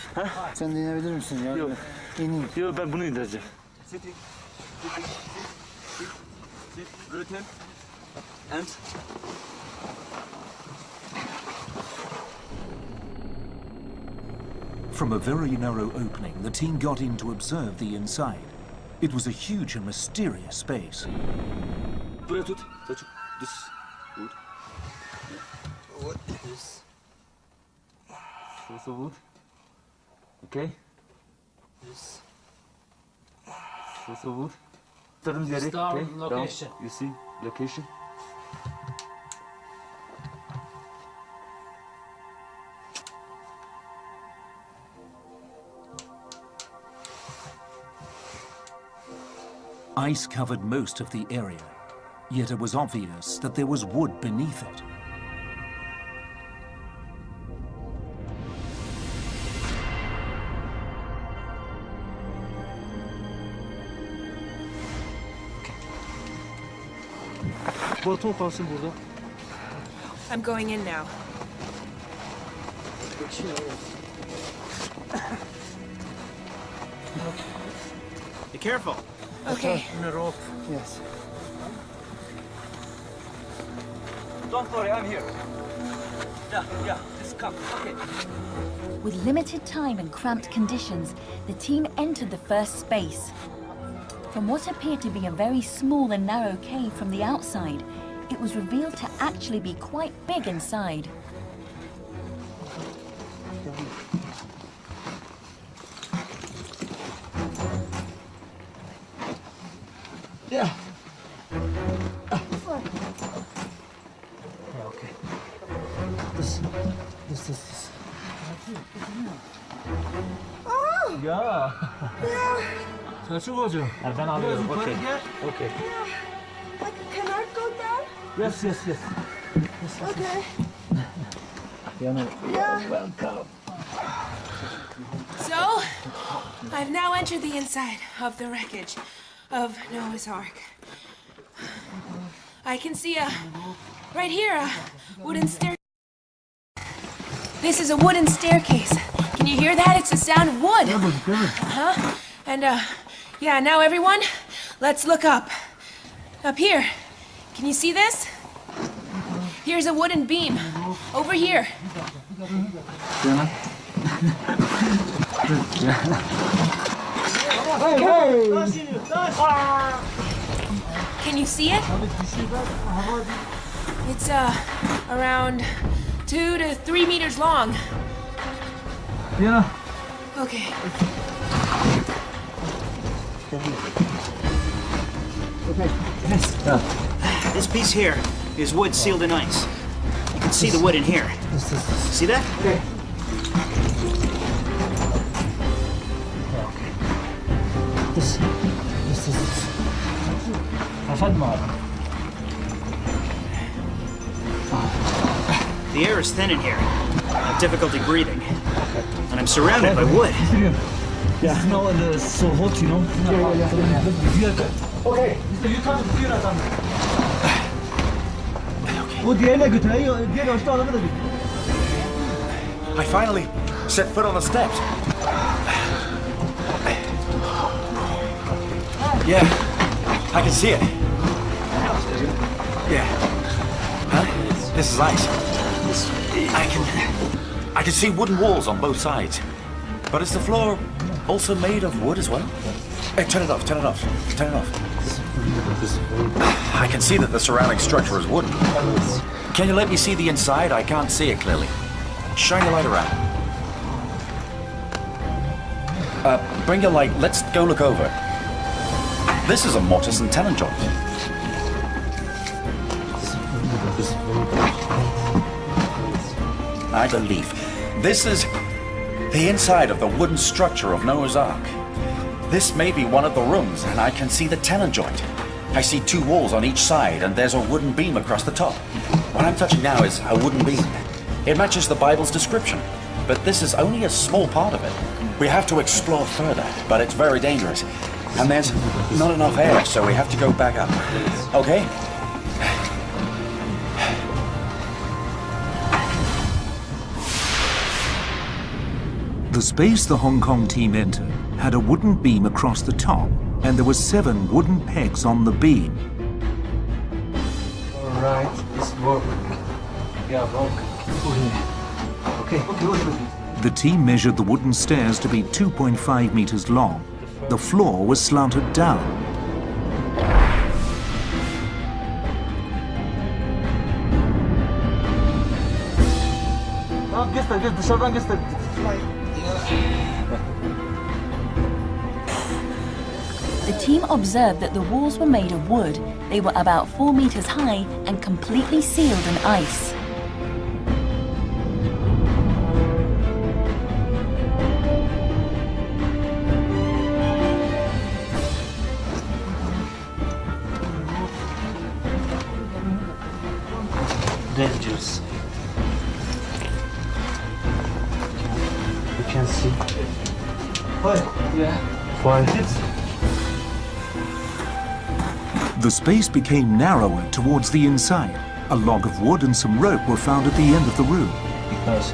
Sen de inebilir misin ya? Yok. İneyim. Yok ben bunu indireceğim. From a very narrow opening, the team got in to observe the inside. It was a huge and mysterious space. Buraya tut. Düz. Vur. Düz. Also wood. Okay. Yes. Also wood. Turn the okay. Location. Down. You see location. Ice covered most of the area, yet it was obvious that there was wood beneath it. I'm going in now. Be careful. Okay. In the rope. Yes. Don't worry, I'm here. Yeah, just come. Okay. With limited time and cramped conditions, the team entered the first space. From what appeared to be a very small and narrow cave from the outside, it was revealed to actually be quite big inside. Yeah. Okay. This. Yeah. 잘 찍어줘. Okay. Okay. Can I go down? Yes. Okay. Fiona, Yeah. welcome. So, I've now entered the inside of the wreckage of Noah's Ark. I can see right here, a wooden staircase. This is a wooden staircase. Can you hear that? It's the sound of wood. Uh-huh. And, yeah, now everyone, let's look up. Up here. Can you see this? Here's a wooden beam. Over here. Can you see it? It's around 2 to 3 meters long. Yeah. Okay. Okay. Yes. This piece here is wood sealed in ice. You can see the wood in here. See that? Okay. This. أفضل. The air is thin in here. I have difficulty breathing. And I'm surrounded by wood. Yeah. It's not so hot, you know. Yeah. Okay. You can't feel that. I finally set foot on the steps. Yeah, I can see it. Yeah. Huh? This is ice. I can see wooden walls on both sides. But is the floor also made of wood as well? Hey, turn it off, turn it off, turn it off. I can see that the surrounding structure is wooden. Can you let me see the inside? I can't see it clearly. Shine your light around. Bring your light. Let's go look over. This is a mortise and tenon joint. I believe this is the inside of the wooden structure of Noah's Ark. This may be one of the rooms, and I can see the tenon joint. I see two walls on each side, and there's a wooden beam across the top. What I'm touching now is a wooden beam. It matches the Bible's description, but this is only a small part of it. We have to explore further, but it's very dangerous. And there's not enough air, so we have to go back up. Okay? The space the Hong Kong team entered had a wooden beam across the top, and there were 7 wooden pegs on the beam. All right, it's work. Yeah, work. Okay. The team measured the wooden stairs to be 2.5 meters long. The floor was slanted down. The team observed that the walls were made of wood. They were about 4 meters high and completely sealed in ice. Dangerous. You can see. Yeah. Why? The space became narrower towards the inside. A log of wood and some rope were found at the end of the room. Because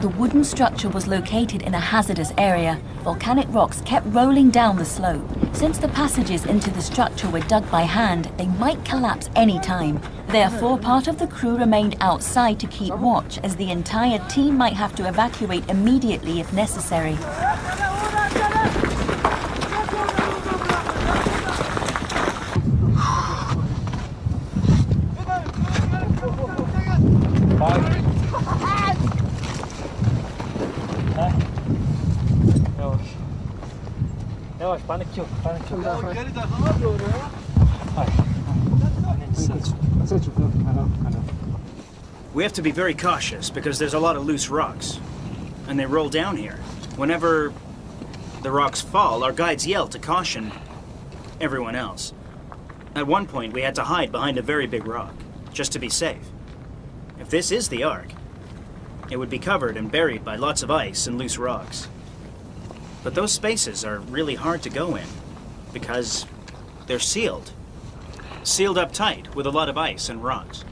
The wooden structure was located in a hazardous area. Volcanic rocks kept rolling down the slope. Since the passages into the structure were dug by hand, they might collapse any time. Therefore, part of the crew remained outside to keep watch, as the entire team might have to evacuate immediately if necessary. We have to be very cautious because there's a lot of loose rocks, and they roll down here. Whenever the rocks fall, our guides yell to caution everyone else. At one point, we had to hide behind a very big rock, just to be safe. If this is the Ark, it would be covered and buried by lots of ice and loose rocks. But those spaces are really hard to go in because they're sealed. Sealed up tight with a lot of ice and rocks.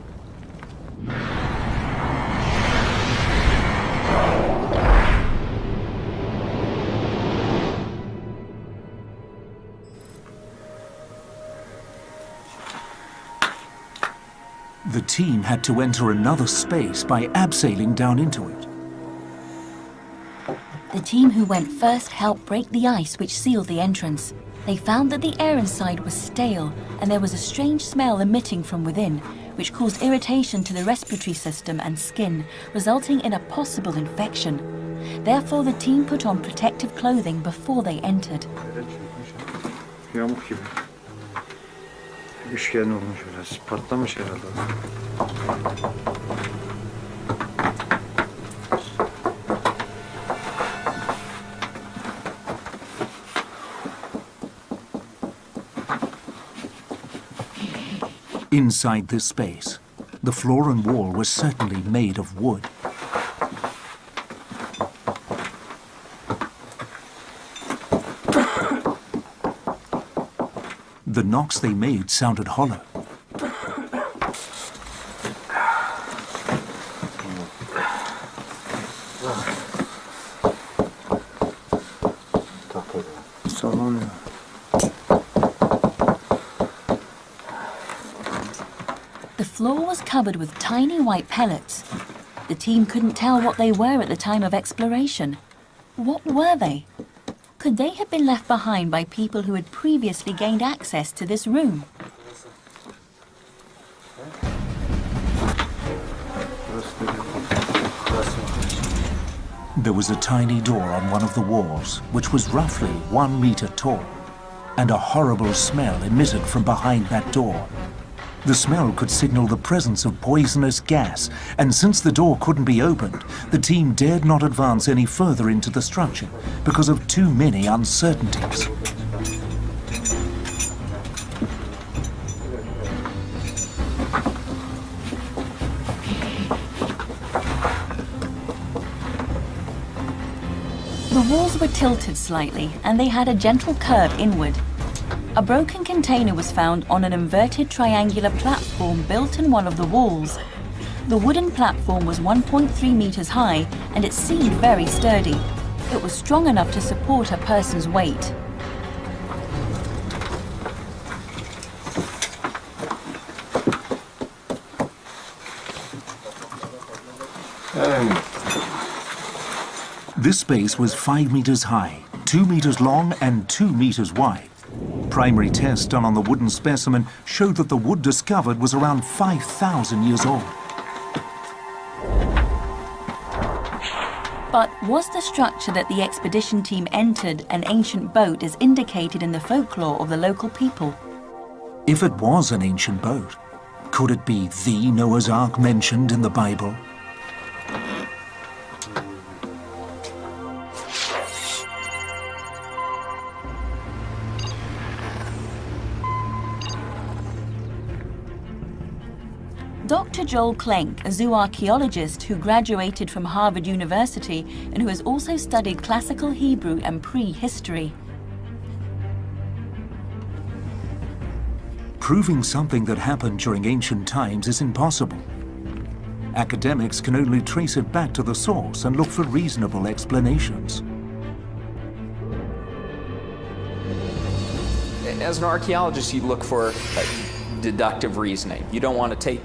The team had to enter another space by abseiling down into it. The team who went first helped break the ice which sealed the entrance. They found that the air inside was stale and there was a strange smell emitting from within, which caused irritation to the respiratory system and skin, resulting in a possible infection. Therefore, the team put on protective clothing before they entered. Inside this space, the floor and wall were certainly made of wood. The knocks they made sounded hollow. The floor was covered with tiny white pellets. The team couldn't tell what they were at the time of exploration. What were they? Could they have been left behind by people who had previously gained access to this room? There was a tiny door on one of the walls, which was roughly 1 meter tall, and a horrible smell emitted from behind that door. The smell could signal the presence of poisonous gas, and since the door couldn't be opened, the team dared not advance any further into the structure because of too many uncertainties. The walls were tilted slightly, and they had a gentle curve inward. A broken container was found on an inverted triangular platform built in one of the walls. The wooden platform was 1.3 meters high, and it seemed very sturdy. It was strong enough to support a person's weight. This space was 5 meters high, 2 meters long, and 2 meters wide. Primary tests done on the wooden specimen showed that the wood discovered was around 5,000 years old. But was the structure that the expedition team entered an ancient boat as indicated in the folklore of the local people? If it was an ancient boat, could it be the Noah's Ark mentioned in the Bible? Dr. Joel Klenk, a zooarchaeologist who graduated from Harvard University and who has also studied classical Hebrew and prehistory. Proving something that happened during ancient times is impossible. Academics can only trace it back to the source and look for reasonable explanations. As an archaeologist, you look for deductive reasoning. You don't want to take,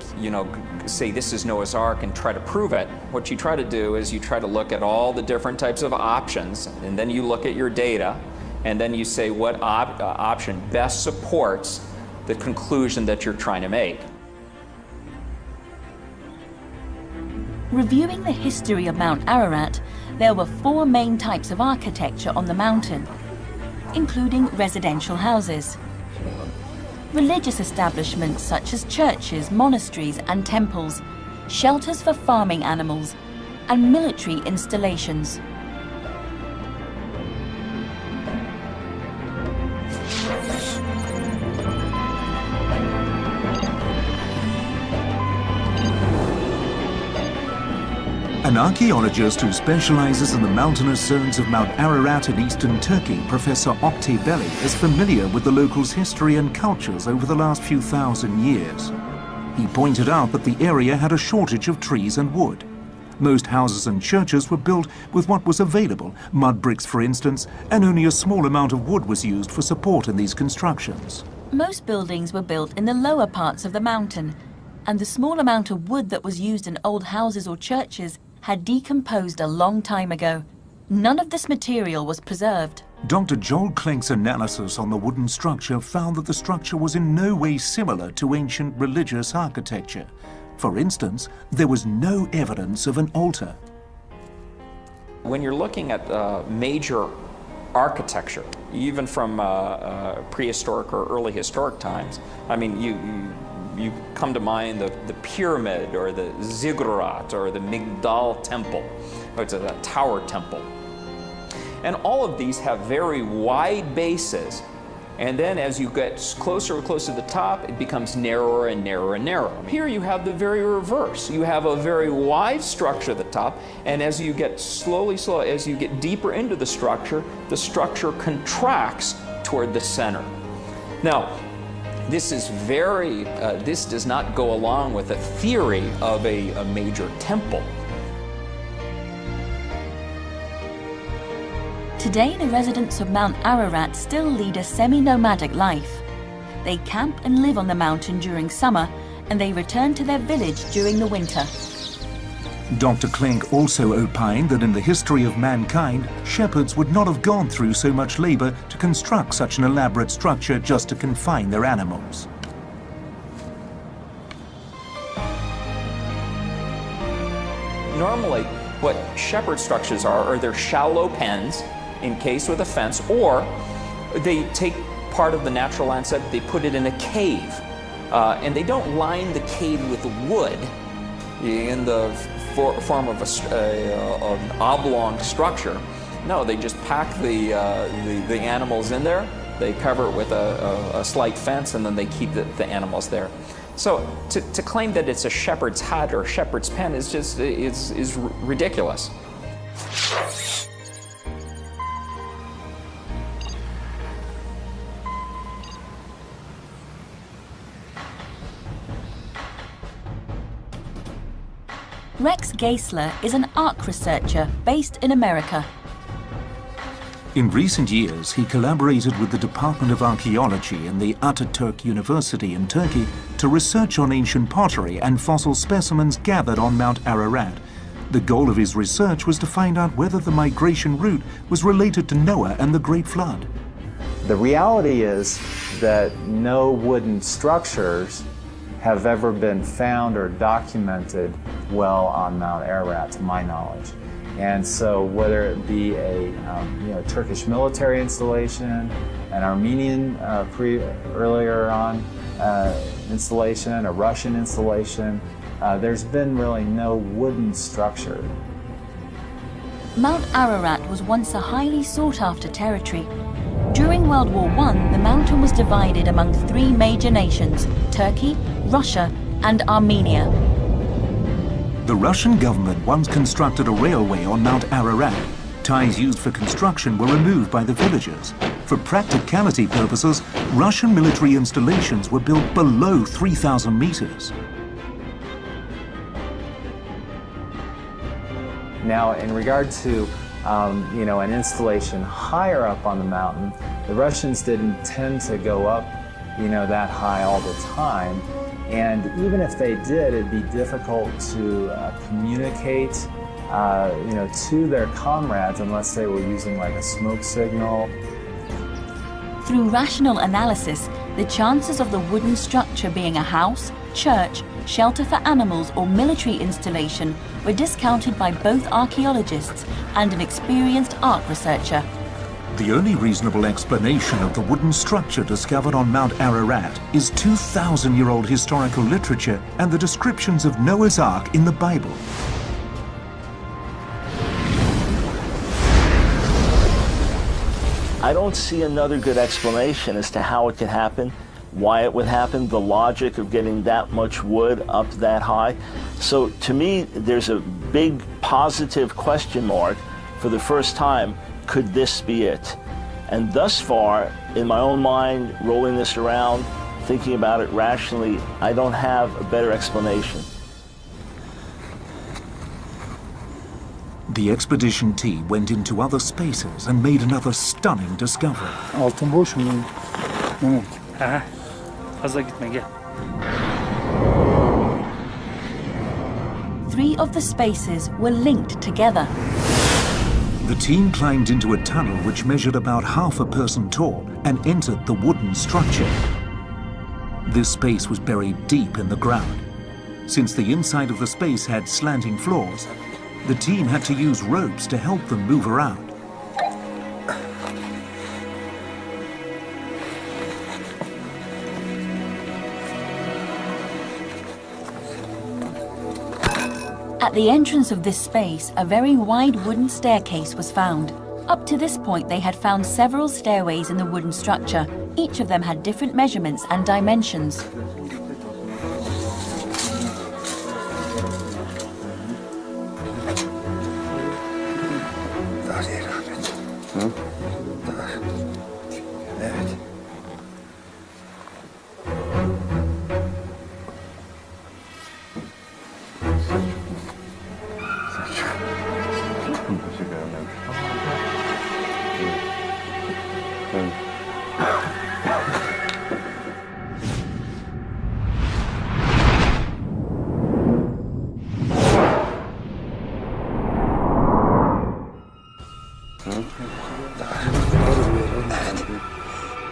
say this is Noah's Ark and try to prove it. What you try to do is you try to look at all the different types of options, and then you look at your data, and then you say what option best supports the conclusion that you're trying to make. Reviewing the history of Mount Ararat, there were 4 main types of architecture on the mountain, including residential houses, religious establishments such as churches, monasteries and temples, shelters for farming animals, and military installations. An archaeologist who specializes in the mountainous zones of Mount Ararat in eastern Turkey, Professor Oktay Belli, is familiar with the locals' history and cultures over the last few thousand years. He pointed out that the area had a shortage of trees and wood. Most houses and churches were built with what was available, mud bricks for instance, and only a small amount of wood was used for support in these constructions. Most buildings were built in the lower parts of the mountain, and the small amount of wood that was used in old houses or churches had decomposed a long time ago. None of this material was preserved. Dr. Joel Klenk's analysis on the wooden structure found that the structure was in no way similar to ancient religious architecture. For instance, there was no evidence of an altar. When you're looking at major architecture, even from prehistoric or early historic times, I mean, you come to mind the pyramid or the ziggurat or the Migdal temple, which is a tower temple. And all of these have very wide bases, and then as you get closer and closer to the top, it becomes narrower and narrower and narrower. Here you have the very reverse. You have a very wide structure at the top, and as you get as you get deeper into the structure contracts toward the center. Now, this is this does not go along with a theory of a major temple. Today, the residents of Mount Ararat still lead a semi-nomadic life. They camp and live on the mountain during summer, and they return to their village during the winter. Dr. Klenk also opined that in the history of mankind, shepherds would not have gone through so much labor to construct such an elaborate structure just to confine their animals. Normally, what shepherd structures are they're shallow pens encased with a fence, or they take part of the natural landscape, they put it in a cave. And they don't line the cave with wood in the form of an oblong structure. No, they just pack the animals in there, they cover it with a slight fence, and then they keep the animals there. So to claim that it's a shepherd's hut or shepherd's pen is just is ridiculous. Rex Geisler is an Ark researcher based in America. In recent years, he collaborated with the Department of Archaeology and the Ataturk University in Turkey to research on ancient pottery and fossil specimens gathered on Mount Ararat. The goal of his research was to find out whether the migration route was related to Noah and the Great Flood. The reality is that no wooden structures have ever been found or documented well on Mount Ararat, to my knowledge. And so whether it be a Turkish military installation, an Armenian earlier on installation, a Russian installation, there's been really no wooden structure. Mount Ararat was once a highly sought-after territory. During World War I, the mountain was divided among three major nations: Turkey, Russia, and Armenia. The Russian government once constructed a railway on Mount Ararat. Ties used for construction were removed by the villagers. For practicality purposes, Russian military installations were built below 3,000 meters. Now, in regard to an installation higher up on the mountain, the Russians didn't tend to go up, that high all the time. And even if they did, it'd be difficult to communicate, to their comrades unless they were using like a smoke signal. Through rational analysis, the chances of the wooden structure being a house, church, shelter for animals, or military installation were discounted by both archaeologists and an experienced Ark researcher. The only reasonable explanation of the wooden structure discovered on Mount Ararat is 2,000-year-old historical literature and the descriptions of Noah's Ark in the Bible. I don't see another good explanation as to how it could happen, why it would happen, the logic of getting that much wood up that high. So to me, there's a big positive question mark for the first time. Could this be it? And thus far, in my own mind, rolling this around, thinking about it rationally, I don't have a better explanation. The expedition team went into other spaces and made another stunning discovery. Altın boş mu? Evet. Ha. Fazla gitme gel. 3 of the spaces were linked together. The team climbed into a tunnel which measured about half a person tall and entered the wooden structure. This space was buried deep in the ground. Since the inside of the space had slanting floors, the team had to use ropes to help them move around. At the entrance of this space, a very wide wooden staircase was found. Up to this point, they had found several stairways in the wooden structure. Each of them had different measurements and dimensions.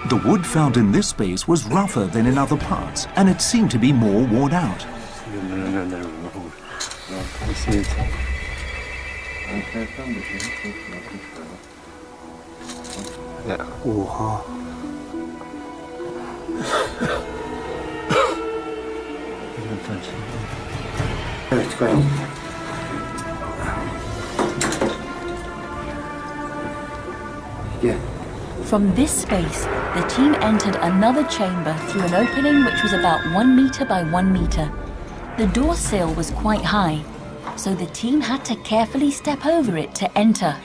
The wood found in this space was rougher than in other parts, and it seemed to be more worn out. I see it. Yeah. It's going. Yeah. From this space, the team entered another chamber through an opening which was about 1 meter by 1 meter. The door sill was quite high, so the team had to carefully step over it to enter.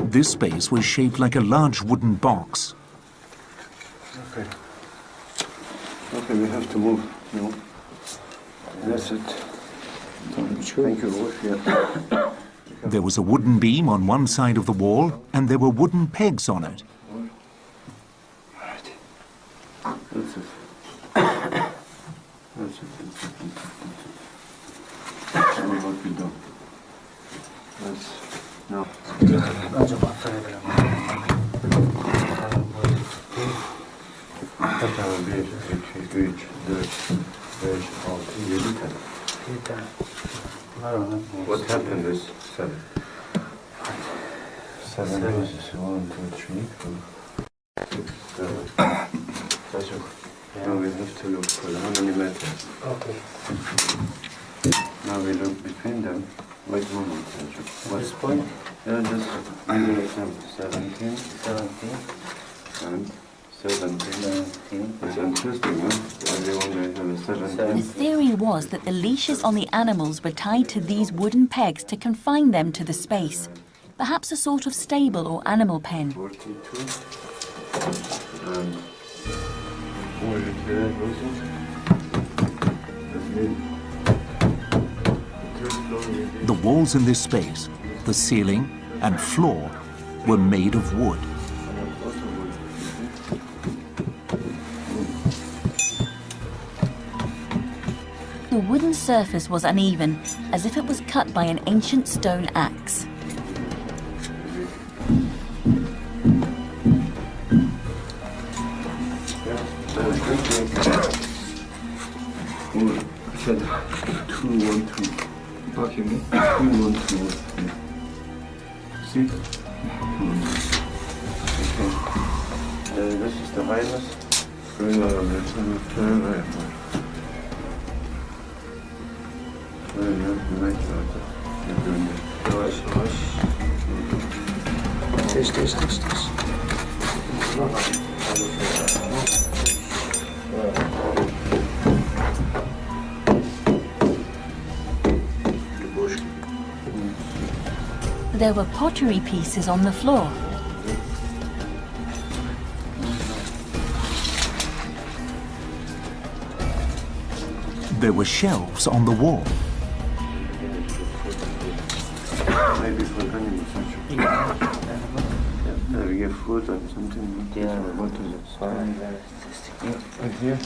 This space was shaped like a large wooden box. Okay. Okay, we have to move. No. That's it. Thank you. Yeah. There was a wooden beam on one side of the wall, and there were wooden pegs on it. Right. That's it. That's it. That's what we do. That's no. What happened is 7. 7 is 1, 2, 3, 4, 6, 7. Now we have to look for how many meters. Okay. Now we look between them. Wait a moment. What's point? Yeah, just give an example. 17. 17. And 17. It's interesting, huh? Everyone may have a 17. The theory was that the leashes on the animals were tied to these wooden pegs to confine them to the space. Perhaps a sort of stable or animal pen. 42. The walls in this space, the ceiling and floor, were made of wood. The wooden surface was uneven, as if it was cut by an ancient stone axe. See? Okay. This is the highness. There were pottery pieces on the floor. There were shelves on the wall. Maybe for animals. Yeah, we get food and something. Yeah, what is it? Sorry. Right here.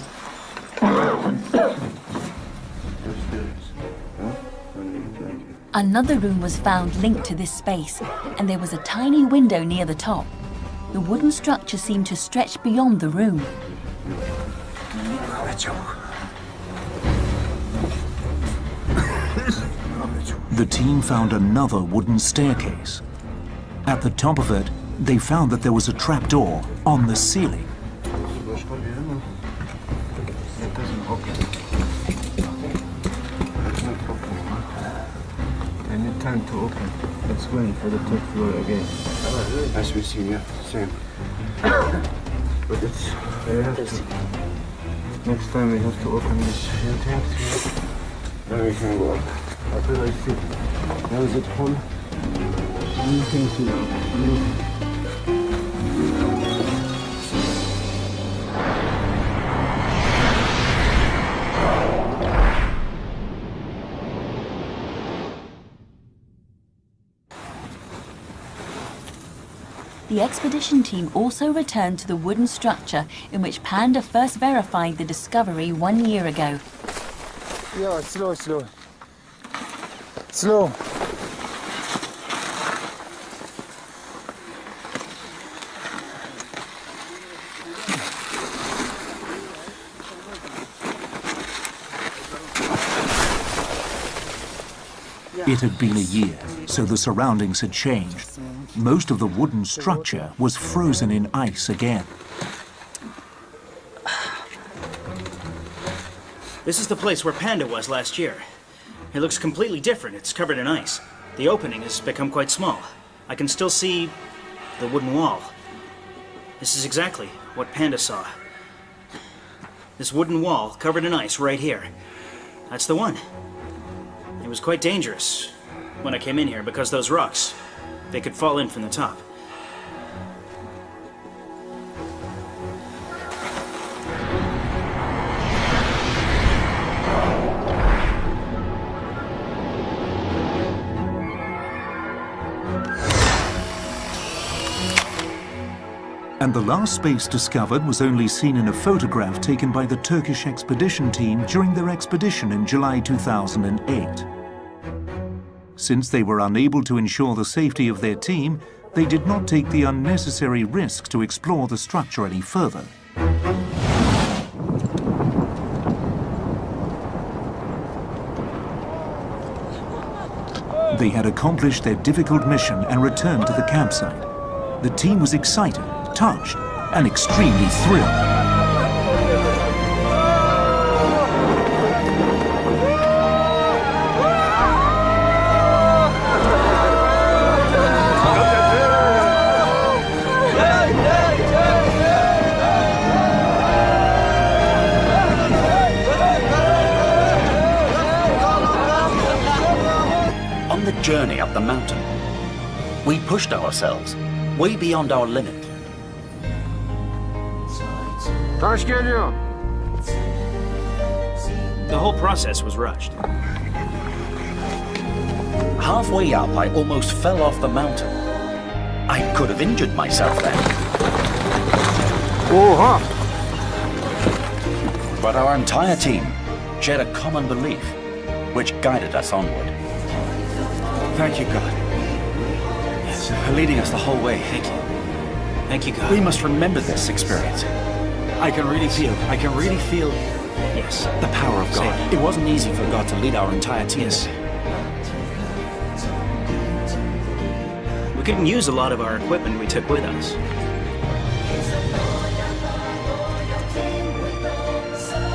Another room was found linked to this space, and there was a tiny window near the top. The wooden structure seemed to stretch beyond the room. The team found another wooden staircase. At the top of it, they found that there was a trapdoor on the ceiling. I need time to open. Let's go in for the top floor again. As we see, yeah, same. But it's very hard to. Next time we have to open this few things. Then we can go up. After I see. Now is it full? You can see. the expedition team also returned to the wooden structure in which Panda first verified the discovery 1 year ago. Yeah, slow. Slow. It had been a year, so the surroundings had changed. Most of the wooden structure was frozen in ice again. This is the place where Panda was last year. It looks completely different. It's covered in ice. The opening has become quite small. I can still see the wooden wall. This is exactly what Panda saw. This wooden wall covered in ice right here. That's the one. It was quite dangerous when I came in here because those rocks, they could fall in from the top. And the last space discovered was only seen in a photograph taken by the Turkish expedition team during their expedition in July 2008. Since they were unable to ensure the safety of their team, they did not take the unnecessary risk to explore the structure any further. They had accomplished their difficult mission and returned to the campsite. The team was excited, touched, and extremely thrilled. On the journey up the mountain, we pushed ourselves way beyond our limit. The whole process was rushed. Halfway up, I almost fell off the mountain. I could have injured myself then. But our entire team shared a common belief, which guided us onward. Thank you, God. Yes, for leading us the whole way. Thank you. Thank you, God. We must remember this experience. I can really feel, yes, the power of God. It wasn't easy for God to lead our entire team. Yes. We couldn't use a lot of our equipment we took with us.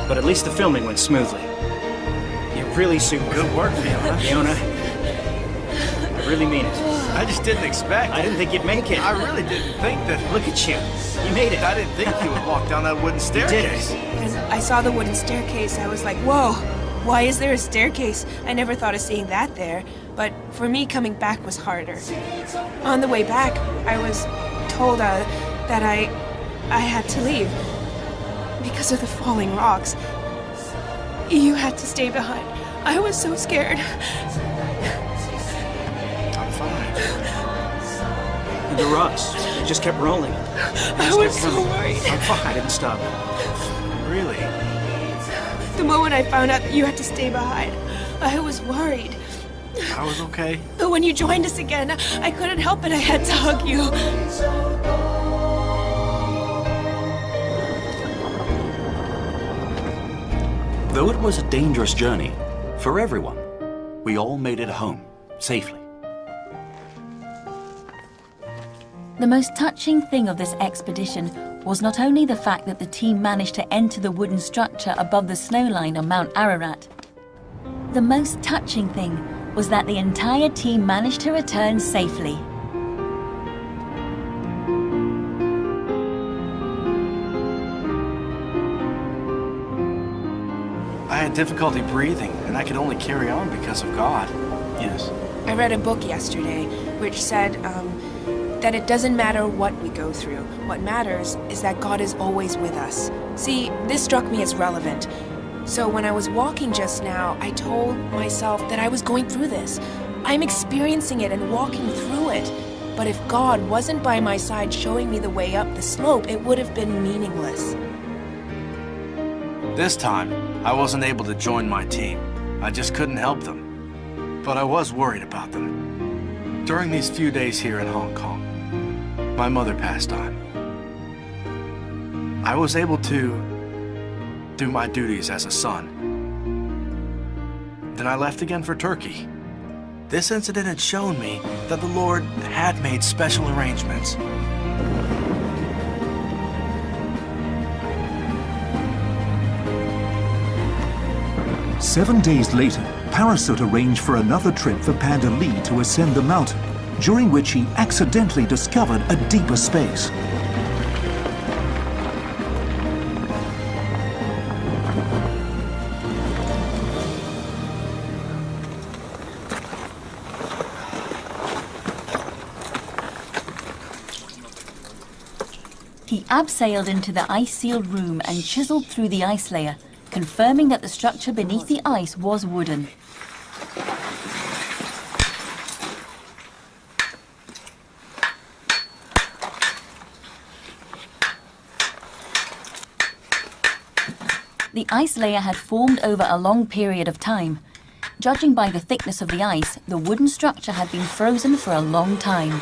But at least the filming went smoothly. You're really super. Good work, Fiona. Fiona, I really mean it. I just didn't expect. I didn't think you'd make it. I really didn't think that. Look at you. You made it. I didn't think you would walk down that wooden staircase. When I saw the wooden staircase, I was like, whoa, why is there a staircase? I never thought of seeing that there. But for me, coming back was harder. On the way back, I was told that I had to leave because of the falling rocks. You had to stay behind. I was so scared. I'm fine. The rocks, they just kept rolling. I was so worried. I'm fine. I didn't stop. Really? The moment I found out that you had to stay behind, I was worried. I was okay. But when you joined us again, I couldn't help it. I had to hug you. Though it was a dangerous journey, for everyone, we all made it home safely. The most touching thing of this expedition was not only the fact that the team managed to enter the wooden structure above the snowline on Mount Ararat. The most touching thing was that the entire team managed to return safely. I had difficulty breathing, and I could only carry on because of God. Yes. I read a book yesterday which said that it doesn't matter what we go through. What matters is that God is always with us. See, this struck me as relevant. So when I was walking just now, I told myself that I was going through this. I'm experiencing it and walking through it. But if God wasn't by my side showing me the way up the slope, it would have been meaningless. This time, I wasn't able to join my team. I just couldn't help them. But I was worried about them. During these few days here in Hong Kong, my mother passed on. I was able to do my duties as a son. Then I left again for Turkey. This incident had shown me that the Lord had made special arrangements. Seven days later, Parasut arranged for another trip for Panda Lee to ascend the mountain, during which he accidentally discovered a deeper space. He abseiled into the ice-sealed room and chiseled through the ice layer, confirming that the structure beneath the ice was wooden. The ice layer had formed over a long period of time. Judging by the thickness of the ice, the wooden structure had been frozen for a long time.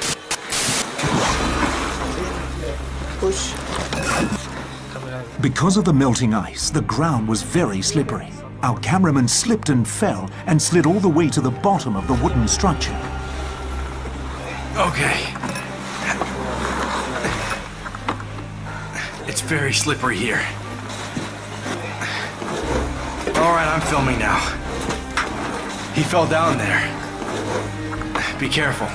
Push. Because of the melting ice, the ground was very slippery. Our cameraman slipped and fell and slid all the way to the bottom of the wooden structure. Okay. It's very slippery here. All right, I'm filming now. He fell down there. Be careful.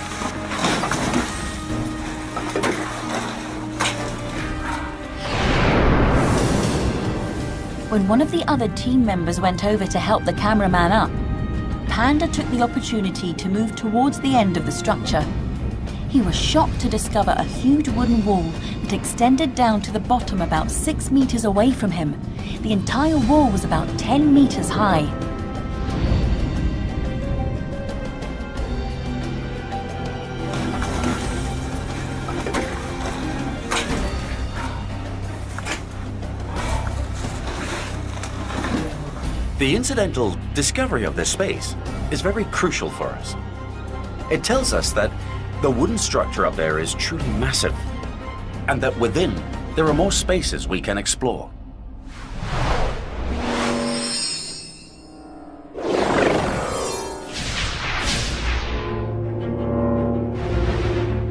When one of the other team members went over to help the cameraman up, Panda took the opportunity to move towards the end of the structure. He was shocked to discover a huge wooden wall that extended down to the bottom about 6 meters away from him. The entire wall was about 10 meters high. The incidental discovery of this space is very crucial for us. It tells us that the wooden structure up there is truly massive, and that within there are more spaces we can explore.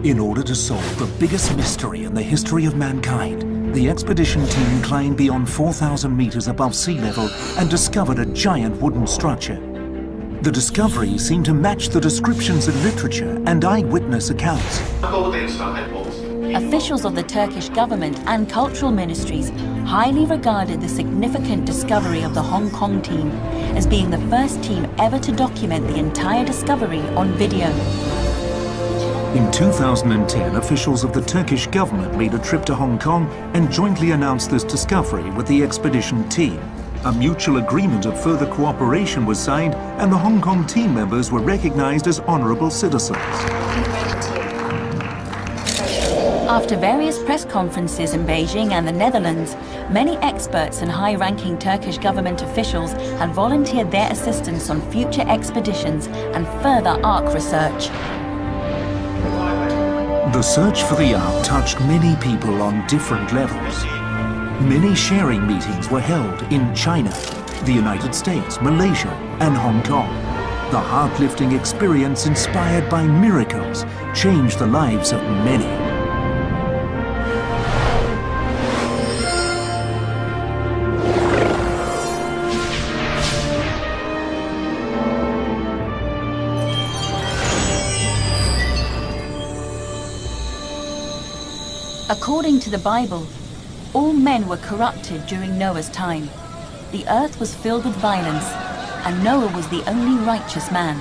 In order to solve the biggest mystery in the history of mankind, the expedition team climbed beyond 4,000 meters above sea level and discovered a giant wooden structure. The discovery seemed to match the descriptions in literature and eyewitness accounts. Officials of the Turkish government and cultural ministries highly regarded the significant discovery of the Hong Kong team as being the first team ever to document the entire discovery on video. In 2010, officials of the Turkish government made a trip to Hong Kong and jointly announced this discovery with the expedition team. A mutual agreement of further cooperation was signed, and the Hong Kong team members were recognized as honorable citizens. After various press conferences in Beijing and the Netherlands, many experts and high-ranking Turkish government officials had volunteered their assistance on future expeditions and further Ark research. The search for the Ark touched many people on different levels. Many sharing meetings were held in China, the United States, Malaysia, and Hong Kong. The heart-lifting experience, inspired by miracles, changed the lives of many. According to the Bible, all men were corrupted during Noah's time. The earth was filled with violence, and Noah was the only righteous man.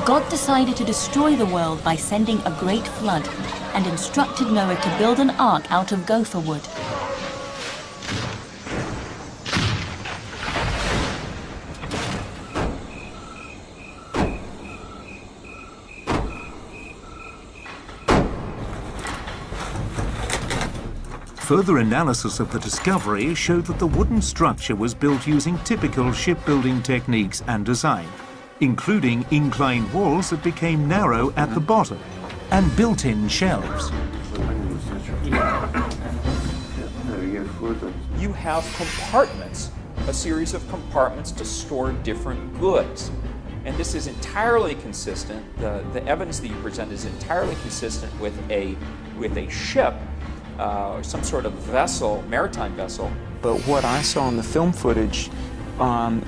God decided to destroy the world by sending a great flood and instructed Noah to build an ark out of gopher wood. Further analysis of the discovery showed that the wooden structure was built using typical shipbuilding techniques and design, including inclined walls that became narrow at the bottom and built-in shelves. You have compartments, a series of compartments to store different goods. And this is entirely consistent, the evidence that you present is entirely consistent with a ship, or some sort of vessel, maritime vessel. But what I saw in the film footage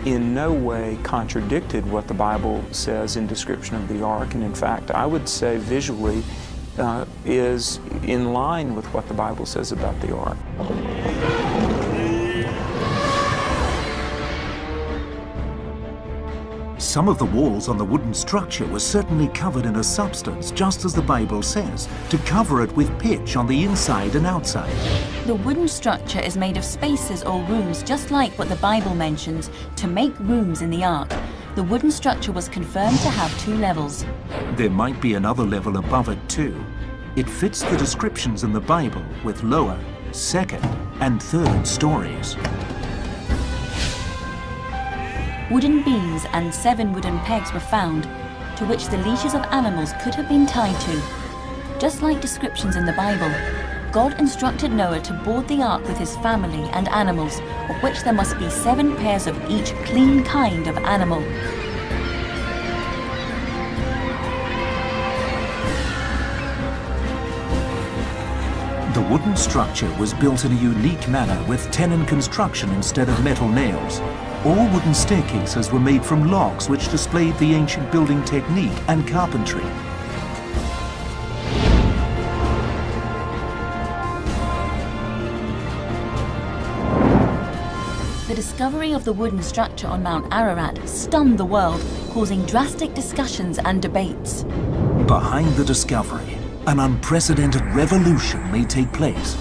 in no way contradicted what the Bible says in description of the ark, and in fact I would say visually is in line with what the Bible says about the ark. Some of the walls on the wooden structure were certainly covered in a substance, just as the Bible says, to cover it with pitch on the inside and outside. The wooden structure is made of spaces or rooms, just like what the Bible mentions, to make rooms in the ark. The wooden structure was confirmed to have 2 levels. There might be another level above it too. It fits the descriptions in the Bible with lower, second, and third stories. Wooden beams and 7 wooden pegs were found, to which the leashes of animals could have been tied to. Just like descriptions in the Bible, God instructed Noah to board the ark with his family and animals, of which there must be 7 pairs of each clean kind of animal. The wooden structure was built in a unique manner with tenon construction instead of metal nails. All wooden staircases were made from logs, which displayed the ancient building technique and carpentry. The discovery of the wooden structure on Mount Ararat stunned the world, causing drastic discussions and debates. Behind the discovery, an unprecedented revolution may take place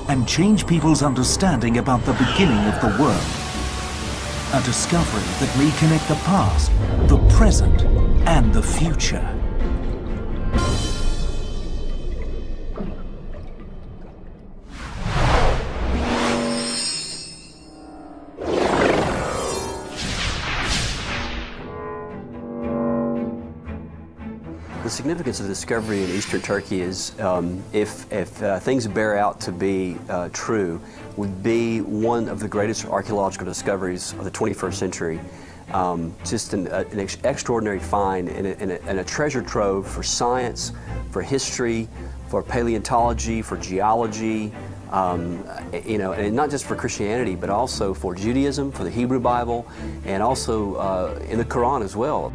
and change people's understanding about the beginning of the world. A discovery that may connect the past, the present, and the future. The significance of the discovery in eastern Turkey is, if things bear out to be true, would be one of the greatest archaeological discoveries of the 21st century. Just an extraordinary find and a treasure trove for science, for history, for paleontology, for geology, you know, and not just for Christianity, but also for Judaism, for the Hebrew Bible, and also in the Quran as well.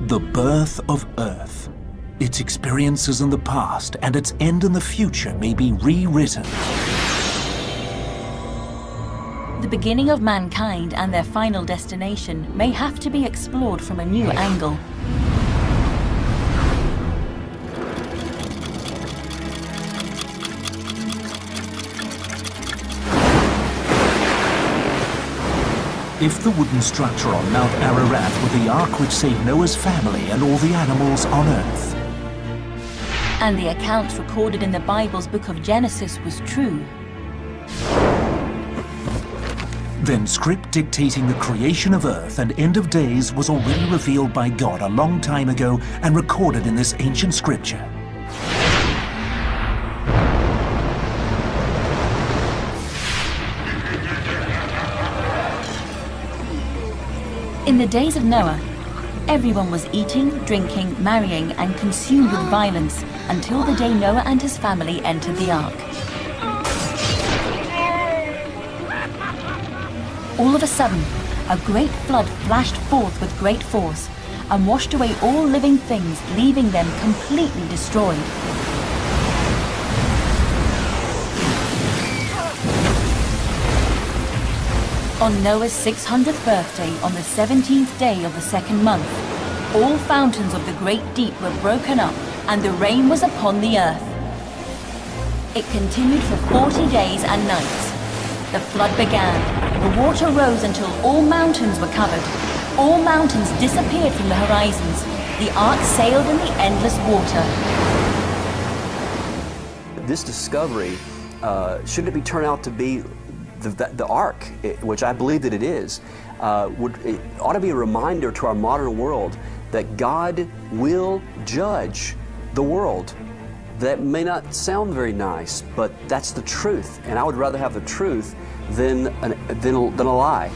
The birth of Earth, its experiences in the past and its end in the future may be rewritten. The beginning of mankind and their final destination may have to be explored from a new angle. If the wooden structure on Mount Ararat were the ark which saved Noah's family and all the animals on Earth, and the accounts recorded in the Bible's book of Genesis was true, then script dictating the creation of Earth and end of days was already revealed by God a long time ago and recorded in this ancient scripture. In the days of Noah, everyone was eating, drinking, marrying, and consumed with violence until the day Noah and his family entered the ark. All of a sudden, a great flood flashed forth with great force and washed away all living things, leaving them completely destroyed. On Noah's 600th birthday, on the 17th day of the 2nd month, all fountains of the great deep were broken up, and the rain was upon the earth. It continued for 40 days and nights. The flood began. The water rose until all mountains were covered. All mountains disappeared from the horizons. The ark sailed in the endless water. this discovery, should it be turned out to be the Ark, which I believe that it is, it ought to be a reminder to our modern world that God will judge the world. That may not sound very nice, but that's the truth, and I would rather have the truth than a lie.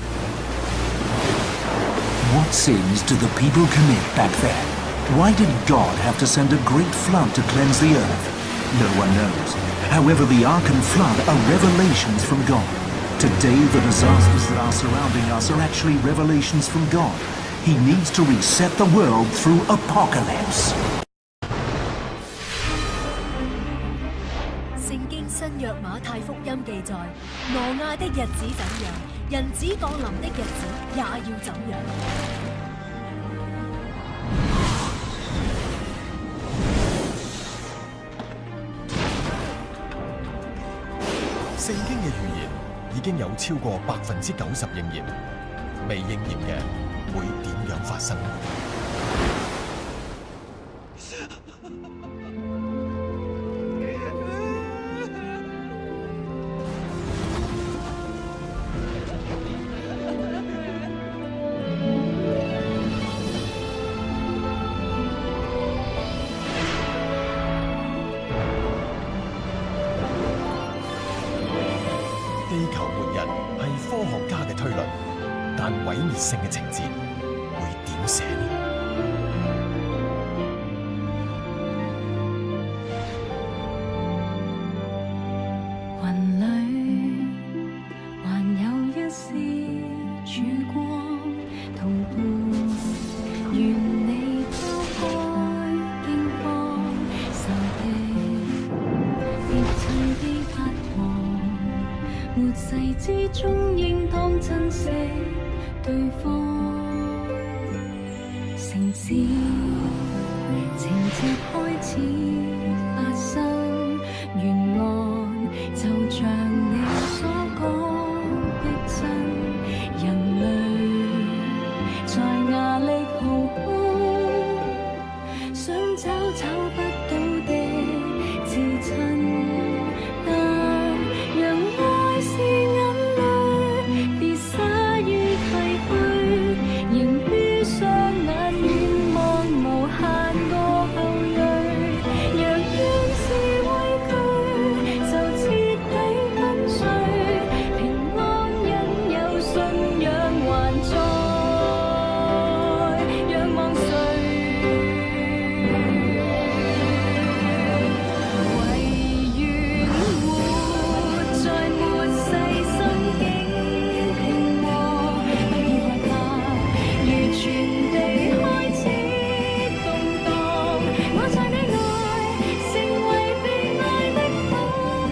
What sins did the people commit back then? Why did God have to send a great flood to cleanse the earth? No one knows. However, the Ark and flood are revelations from God. Today, the disasters that are surrounding us are actually revelations from God. He needs to reset the world through apocalypse. 聖經新約馬太福音記載，挪亞的日子怎樣，人子降臨的日子也要怎樣。聖經嘅預言已經有超過90%應驗，未應驗嘅會點樣發生？毀滅性嘅情節會點寫呢？雲裏還有一絲曙光，同伴願你拋開驚慌，仇敵別趁機發狂，活世之中應當珍惜對方，城市情節開始發生，原案就像你所講逼真，人類在壓力浩瀚，想找不到的至親，但讓愛是眼淚，別灑於仍於雙眼遠望無限個後裔，若願是畏懼，就徹底粉碎，平安因有信仰還在，仰望誰？唯願活在末世心境平和，不要害怕。如全地開始動盪，我在你內成為被愛的寶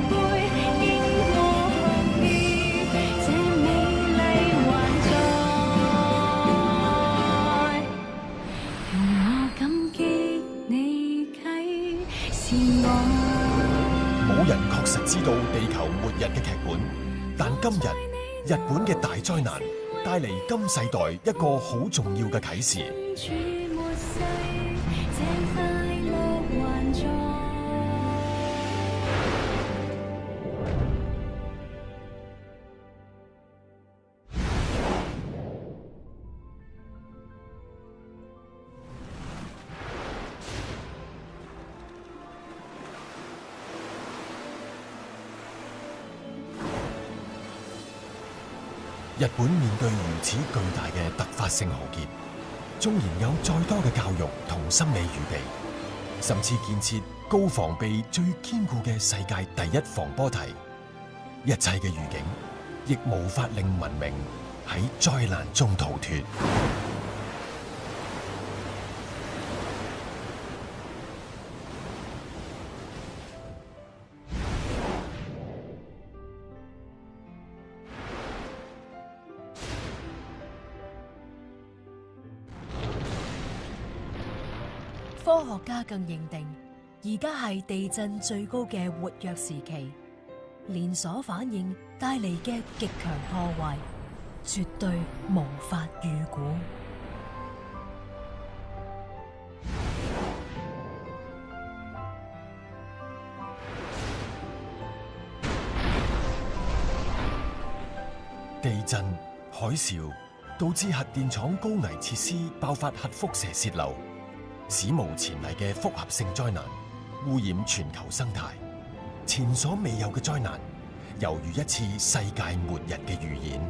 貝，經過行列，這美麗還在，容我感激你啟示我。冇人確實知道地球末日嘅劇本，但今日日本嘅大災難帶嚟今世代一個好重要嘅啟示。日本面對如此巨大嘅突發性浩劫，縱然有再多嘅教育同心理預備，甚至建設高防備最堅固嘅世界第一防波堤，一切嘅預警亦無法令文明喺災難中逃脫。科學家更認定，而家係地震最高嘅活躍時期，連鎖反應帶嚟嘅極強破壞，絕對無法預估。地震、海嘯導致核電廠高危設施爆發核輻射洩漏，史無前例嘅複合性災難，污染全球生態，前所未有嘅災難，猶如一次世界末日嘅預演。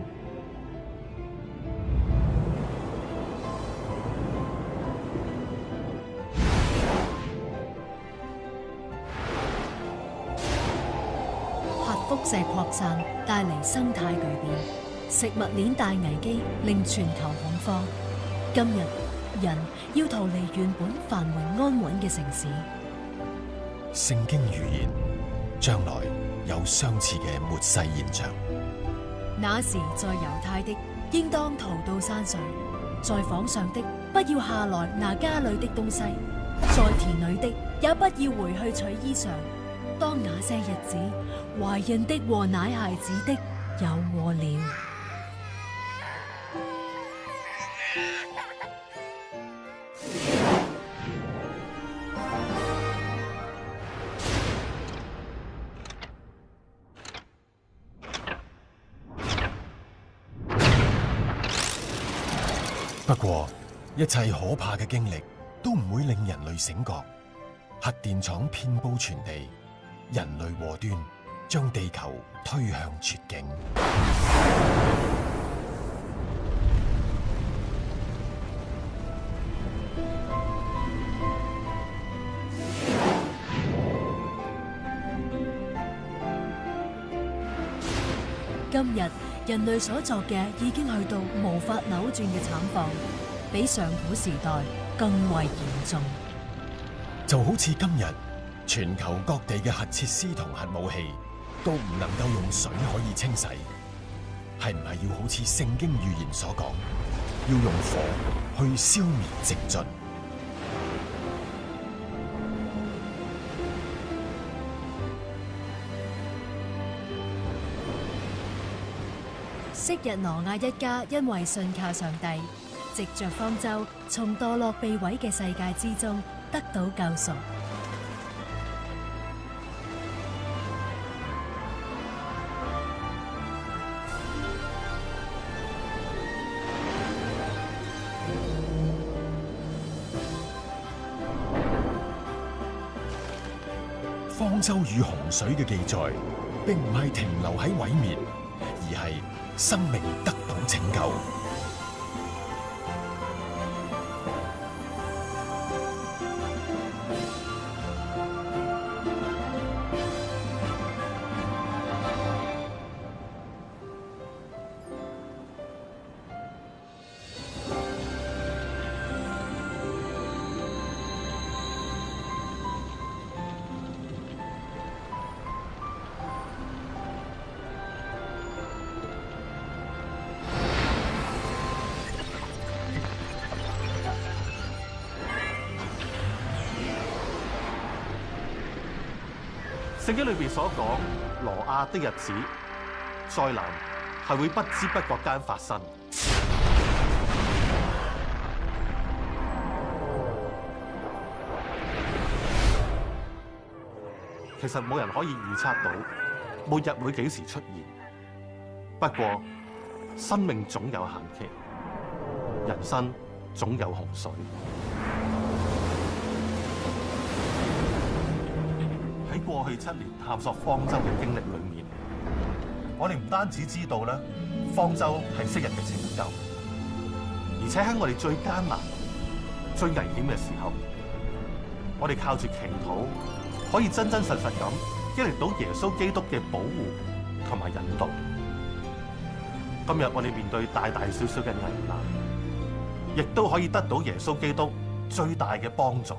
核輻射擴散帶嚟生態巨變，食物鏈大危機令全球恐慌。今日人要逃離原本繁榮安穩嘅城市。聖經預言將來有相似嘅末世現象。那時在猶太的，應當逃到山上；在房上的，不要下來拿家裏的東西；在田裏的，也不要回去取衣裳。當那些日子，懷孕的和奶孩子的有禍了。不過，一切可怕嘅經歷都唔會令人類醒覺。核電廠遍佈全地，人類禍端將地球推向絕境。今日人類所作嘅已經去到無法扭轉嘅慘況，比上古時代更為嚴重。就好似今日，全球各地嘅核設施同核武器都唔能夠用水可以清洗，係唔係要好似聖經預言所講，要用火去消滅淨盡？昔日挪亞一家因為信靠上帝，藉着方舟從墮落被毀嘅世界之中得到救贖。方舟與洪水嘅記載，並唔係停留喺毀滅，而係生命得到拯救。聖經裏邊所講挪亞的日子，災難係會不知不覺間發生。其實冇人可以預測到末日會幾時出現。不過生命總有限期，人生總有洪水。喺過去7年探索方舟嘅經歷裏面，我哋唔單止知道咧，方舟係昔日嘅拯救，而且喺我哋最艱難、最危險嘅時候，我哋靠住祈禱，可以真真實實咁經歷到耶穌基督嘅保護同埋引導。今日我哋面對大大小小嘅危難，亦都可以得到耶穌基督最大嘅幫助。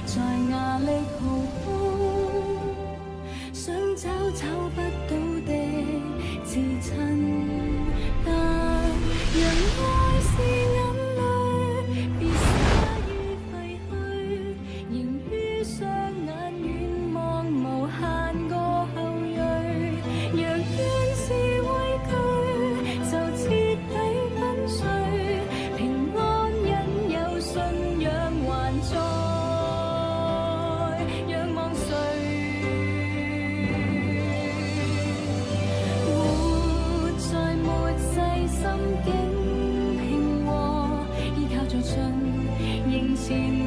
在親，但讓愛是眼淚，別灑於廢墟，凝於雙眼遠望無限個後裔。若冤是畏懼，就徹底粉碎，平安因有信仰還在，仰望誰？活在末世，心境平和，依靠着盡，迎前。